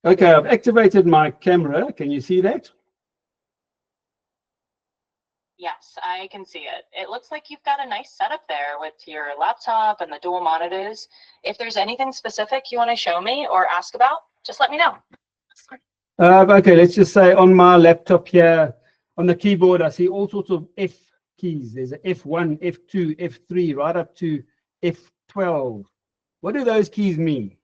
Okay, I've activated my camera. Can you see that? Yes, I can see it. It looks like you've got a nice setup there with your laptop and the dual monitors. If there's anything specific you want to show me or ask about, just let me know. Okay, let's just say on my laptop here, on the keyboard, I see all sorts of F keys. There's a F1, F2, F3, right up to F12. What do those keys mean?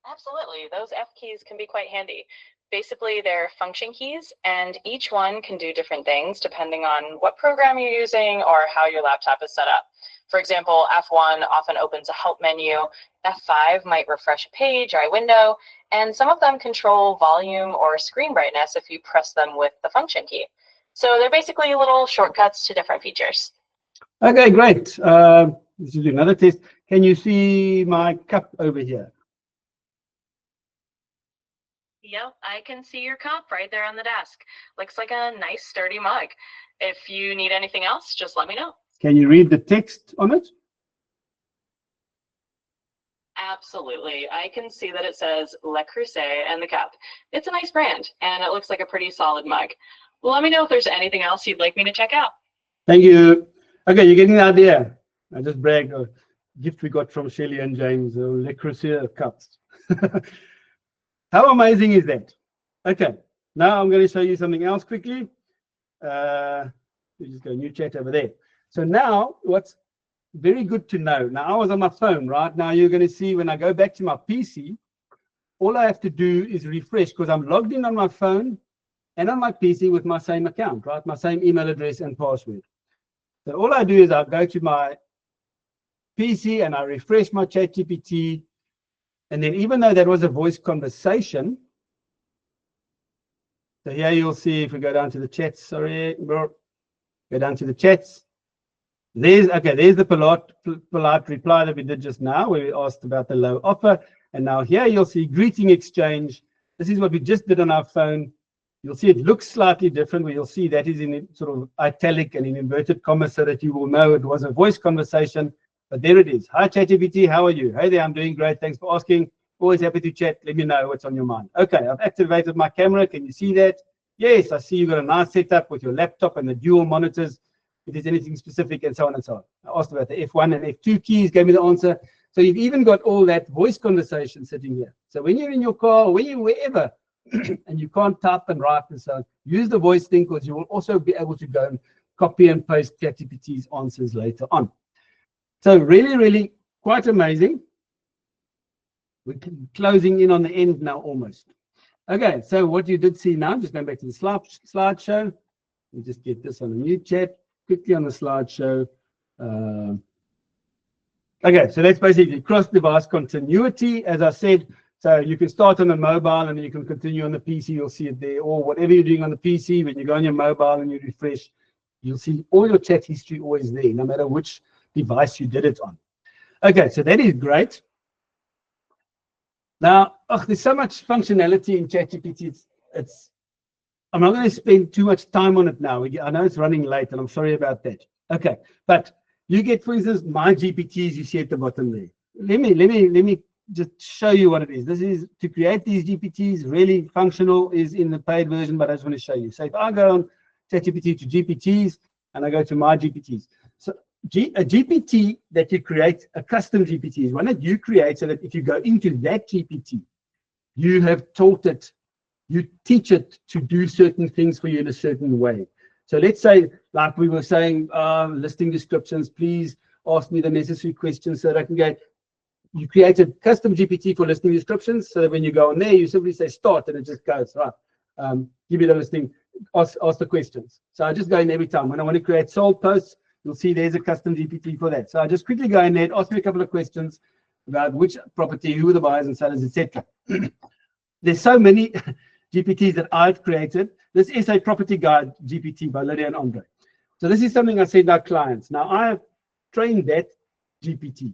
Absolutely. Those F keys can be quite handy. Basically, they're function keys, and each one can do different things depending on what program you're using or how your laptop is set up. For example, F1 often opens a help menu, F5 might refresh a page or a window, and some of them control volume or screen brightness if you press them with the function key. So they're basically little shortcuts to different features. Okay, great. Let's do another test. Can you see my cup over here? Yep, I can see your cup right there on the desk. Looks like a nice sturdy mug. If you need anything else, just let me know. Can you read the text on it? Absolutely. I can see that it says Le Creuset and the cup. It's a nice brand, and it looks like a pretty solid mug. Well, let me know if there's anything else you'd like me to check out. Thank you. Okay, you're getting the idea. I just bragged a gift we got from Shelley and James, Le Creuset cups. How amazing is that? Okay, now I'm going to show you something else quickly. We just go new chat over there. So now what's very good to know. Now I was on my phone, right? Now you're going to see when I go back to my PC, all I have to do is refresh because I'm logged in on my phone and on my PC with my same account, right? My same email address and password. So all I do is I go to my PC and I refresh my ChatGPT. And then even though that was a voice conversation, so here you'll see if we go down to the chats, sorry, go down to the chats. There's the polite reply that we did just now, where we asked about the low offer. And now here you'll see greeting exchange. This is what we just did on our phone. You'll see it looks slightly different, where you'll see that is in sort of italic and in inverted commas so that you will know it was a voice conversation. But there it is. Hi, ChatGPT, how are you? Hey there, I'm doing great. Thanks for asking. Always happy to chat. Let me know what's on your mind. Okay, I've activated my camera. Can you see that? Yes, I see you've got a nice setup with your laptop and the dual monitors. If there's anything specific and so on and so on. I asked about the F1 and F2 keys, gave me the answer. So you've even got all that voice conversation sitting here. So when you're in your car, or when you're wherever, and you can't type and write and so on, use the voice thing because you will also be able to go and copy and paste ChatGPT's answers later on. So really, really quite amazing. We're closing in on the end now almost. Okay, so what you did see now, just going back to the slideshow. We'll just get this on a new chat, quickly on the slideshow. Okay, so that's basically cross-device continuity, as I said. So you can start on the mobile and then you can continue on the PC, you'll see it there, or whatever you're doing on the PC, when you go on your mobile and you refresh, you'll see all your chat history always there, no matter which device you did it on. Okay, so that is great. Now, there's so much functionality in ChatGPT. I'm not going to spend too much time on it now. I know it's running late, and I'm sorry about that. Okay, but you get, for instance, my GPTs you see at the bottom there. Let me just show you what it is. This is to create these GPTs. Really functional is in the paid version, but I just want to show you. So if I go on ChatGPT to GPTs and I go to my GPTs, so a GPT that you create, a custom GPT, is one that you create so that if you go into that GPT, you have taught it, you teach it to do certain things for you in a certain way. So let's say, like we were saying, listing descriptions, please ask me the necessary questions so that I can go, you created custom GPT for listing descriptions, so that when you go on there, you simply say start, and it just goes, right, give you the listing, ask the questions. So I just go in every time. When I want to create sold posts, you'll see there's a custom GPT for that. So I just quickly go in there, ask me a couple of questions about which property, who are the buyers and sellers, etc. There's so many GPTs that I've created. This is a property guide GPT by Lydia and Andre. So this is something I send our clients. Now I have trained that GPT.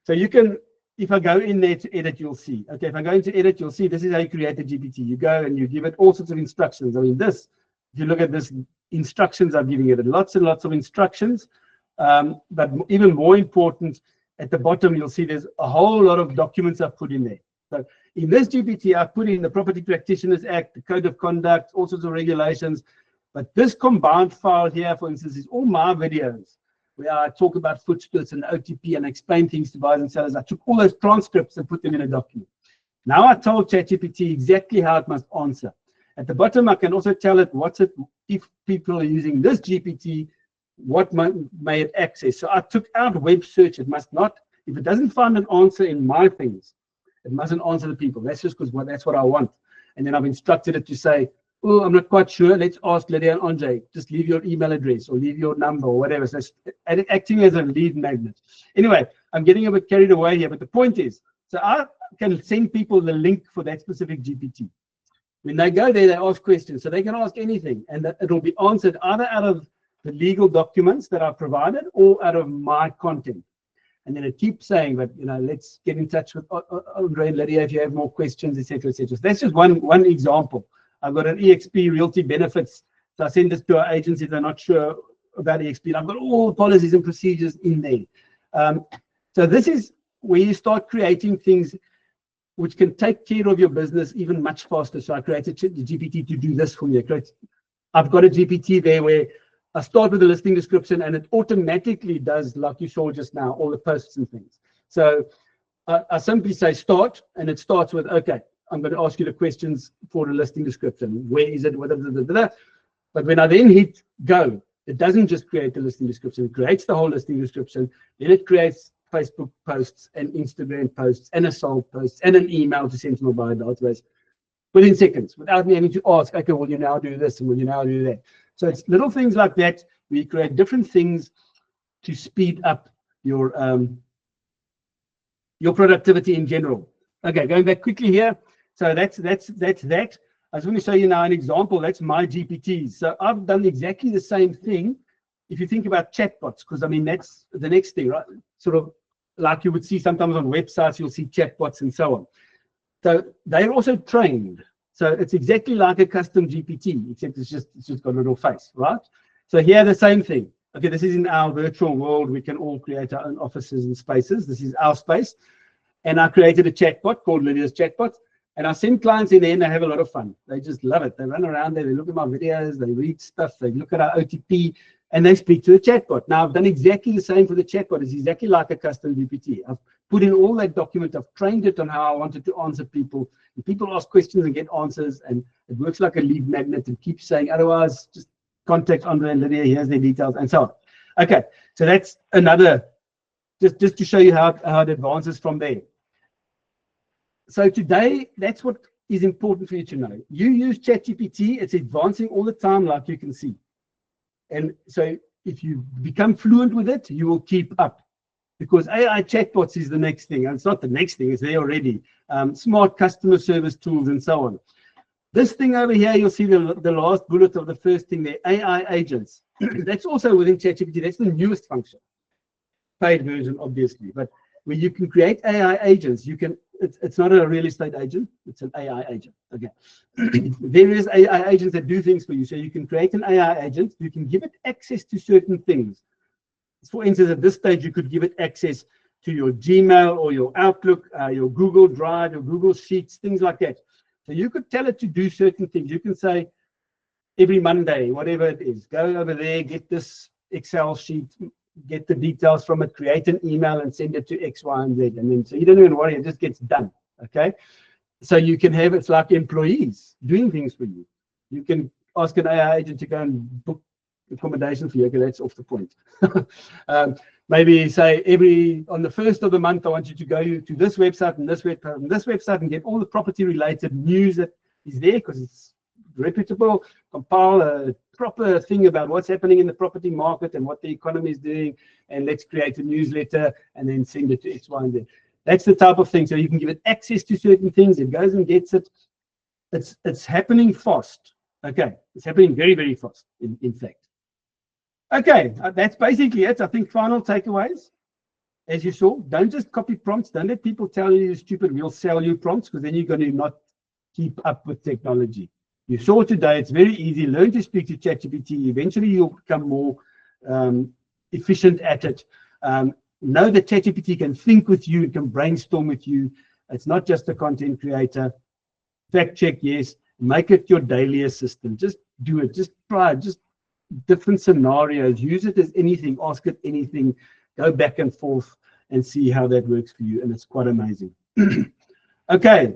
So you can, if I go in there to edit, you'll see. Okay, if I go into edit, you'll see this is how you create a GPT. You go and you give it all sorts of instructions. I mean, this, if you look at this, instructions I'm giving it, lots and lots of instructions. But even more important, at the bottom, you'll see there's a whole lot of documents I've put in there. So in this GPT, I've put in the Property Practitioners Act, the Code of Conduct, all sorts of regulations. But this combined file here, for instance, is all my videos where I talk about foot splits and OTP and explain things to buyers and sellers. I took all those transcripts and put them in a document. Now I told ChatGPT exactly how it must answer. At the bottom, I can also tell it if people are using this GPT, what may it access. So I took out web search. It must not, if it doesn't find an answer in my things, it mustn't answer the people. That's just because that's what I want. And then I've instructed it to say, oh, I'm not quite sure. Let's ask Lydia and Andre. Just leave your email address or leave your number or whatever. So it's acting as a lead magnet. Anyway, I'm getting a bit carried away here, but the point is, so I can send people the link for that specific GPT. When they go there, they ask questions. So they can ask anything, and it'll be answered either out of the legal documents that are provided or out of my content. And then it keeps saying, but let's get in touch with Andre and Lydia if you have more questions, etc., etc. So that's just one example. I've got an EXP Realty Benefits. So I send this to our agents if they're not sure about EXP. And I've got all the policies and procedures in there. So this is where you start creating things which can take care of your business even much faster. So I created the GPT to do this for me. I've got a GPT there where I start with the listing description and it automatically does, like you saw just now, all the posts and things. So I simply say start, and it starts with, okay, I'm going to ask you the questions for the listing description. Where is it? But when I then hit go, it doesn't just create the listing description. It creates the whole listing description. Then it creates Facebook posts and Instagram posts and a sold post and an email to send to my buyer database within seconds without me having to ask, okay, will you now do this and will you now do that? So it's little things like that. We create different things to speed up your productivity in general. Okay, going back quickly here. So that's that. I just want to show you now an example. That's my GPTs. So I've done exactly the same thing. If you think about chatbots, because I mean, that's the next thing, right? Sort of like you would see sometimes on websites, you'll see chatbots and so on. So they're also trained. So it's exactly like a custom GPT, except it's just got a little face, right? So here, the same thing. Okay, this is in our virtual world. We can all create our own offices and spaces. This is our space. And I created a chatbot called Lydia's Chatbot. And I send clients in there and they have a lot of fun. They just love it. They run around there, they look at my videos, they read stuff, they look at our OTP, and they speak to the chatbot. Now, I've done exactly the same for the chatbot. It's exactly like a custom GPT. I've put in all that document. I've trained it on how I wanted to answer people. And people ask questions and get answers, and it works like a lead magnet and keeps saying, otherwise, just contact Andre and Lydia, here's their details, and so on. Okay, so that's another, just to show you how it advances from there. So today, that's what is important for you to know. You use ChatGPT, it's advancing all the time, like you can see. And so if you become fluent with it, you will keep up. Because AI chatbots is the next thing. And it's not the next thing, it's there already. Smart customer service tools and so on. This thing over here, you'll see the last bullet of the first thing there, AI agents. That's also within ChatGPT. That's the newest function. Paid version, obviously. But where you can create AI agents, you can. It's not a real estate agent, it's an AI agent. Okay. Various AI agents that do things for you. So you can create an AI agent, you can give it access to certain things. For instance, at this stage, you could give it access to your Gmail or your Outlook, your Google Drive, your Google Sheets, things like that. So you could tell it to do certain things. You can say, every Monday, whatever it is, go over there, get this Excel sheet, get the details from it, create an email and send it to X, Y, and Z. And then so you don't even worry, it just gets done. Okay. So you can have, it's like employees doing things for you. You can ask an AI agent to go and book accommodation fee. Okay, that's off the point. Maybe say on the 1st of the month, I want you to go to this website and this website and this website and get all the property related news that is there, because it's reputable. Compile a proper thing about what's happening in the property market and what the economy is doing, and let's create a newsletter and then send it to X, Y, and Z. That's the type of thing. So you can give it access to certain things. It goes and gets it. It's happening fast. Okay, it's happening very, very fast, in fact. Okay, that's basically it. I think final takeaways, as you saw, don't just copy prompts. Don't let people tell you you're stupid. We'll sell you prompts, because then you're going to not keep up with technology. You saw today, it's very easy. Learn to speak to ChatGPT. Eventually, you'll become more efficient at it. Know that ChatGPT can think with you, it can brainstorm with you. It's not just a content creator. Fact check, yes. Make it your daily assistant. Just do it. Just try it. Just different scenarios. Use it as anything. Ask it anything. Go back and forth and see how that works for you. And it's quite amazing. Okay.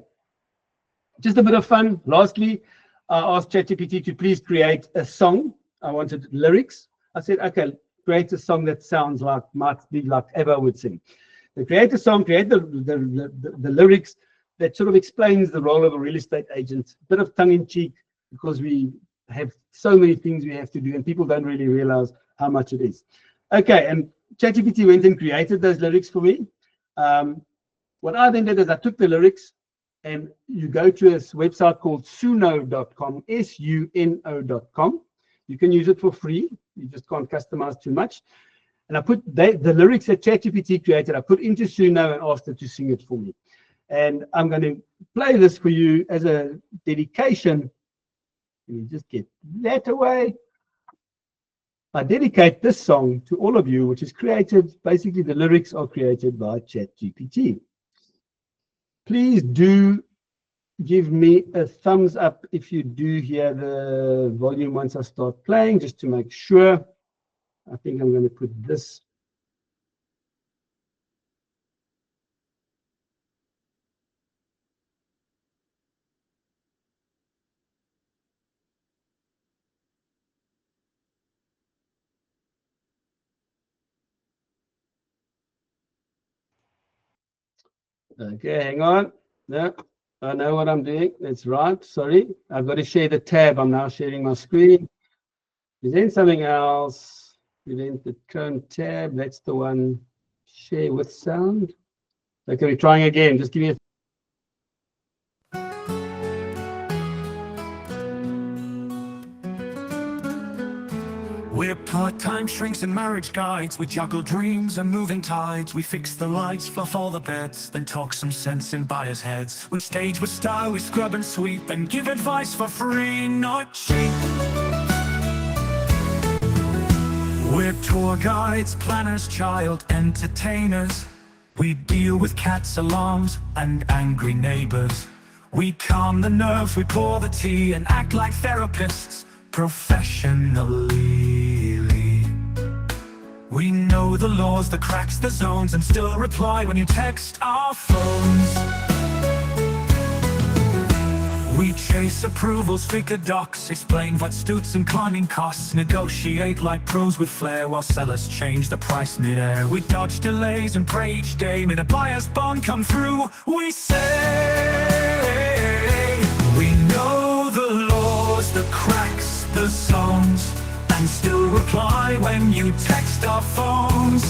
Just a bit of fun. Lastly, I asked ChatGPT to please create a song. I wanted lyrics. I said, okay, create a song that sounds like, might be like Eva would sing. So create a song, create the lyrics that sort of explains the role of a real estate agent. A bit of tongue in cheek, because we have so many things we have to do and people don't really realize how much it is. Okay, and ChatGPT went and created those lyrics for me. What I then did is I took the lyrics, and you go to a website called suno.com, suno.com. You can use it for free. You just can't customize too much. And I put the lyrics that ChatGPT created, I put into Suno and asked it to sing it for me. And I'm going to play this for you as a dedication. Let me just get that away. I dedicate this song to all of you, which is created, basically the lyrics are created by ChatGPT. Please do give me a thumbs up if you do hear the volume once I start playing, just to make sure. I think I'm going to put this. Okay, hang on. No, I know what I'm doing. That's right. Sorry. I've got to share the tab. I'm now sharing my screen. Present something else. Present the current tab. That's the one. Share with sound. Okay, we're trying again. Just give me a. We're part-time shrinks and marriage guides. We juggle dreams and moving tides. We fix the lights, fluff all the beds, then talk some sense in buyers' heads. We stage with style, we scrub and sweep, and give advice for free, not cheap. We're tour guides, planners, child entertainers. We deal with cats, alarms, and angry neighbors. We calm the nerves, we pour the tea, and act like therapists professionally. We know the laws, the cracks, the zones, and still reply when you text our phones. We chase approvals, figure docs, explain what suits and climbing costs, negotiate like pros with flair while sellers change the price mid-air. We dodge delays and pray each day, may the buyer's bond come through. We say we know the laws, the cracks, the zones, and still reply when you text our phones.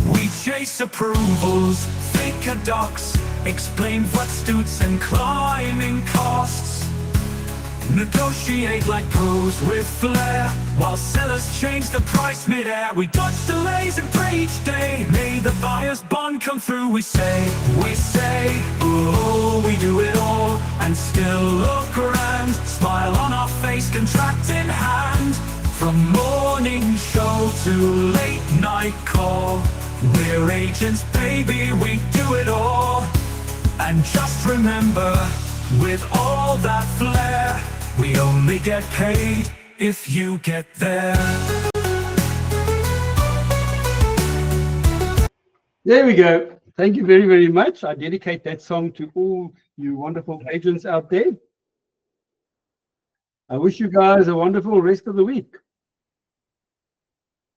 We chase approvals, figure docs, explain what suits and climbing costs, negotiate like pros with flair while sellers change the price mid-air. We dodge delays and pray each day, may the buyer's bond come through. We say, oh, we do it all and still look grand, smile on our face, contract in hand. From morning show to late night call, we're agents, baby, we do it all. And just remember, with all that flair, we only get paid if you get there. There we go. Thank you very, very much. I dedicate that song to all you wonderful agents out there. I wish you guys a wonderful rest of the week.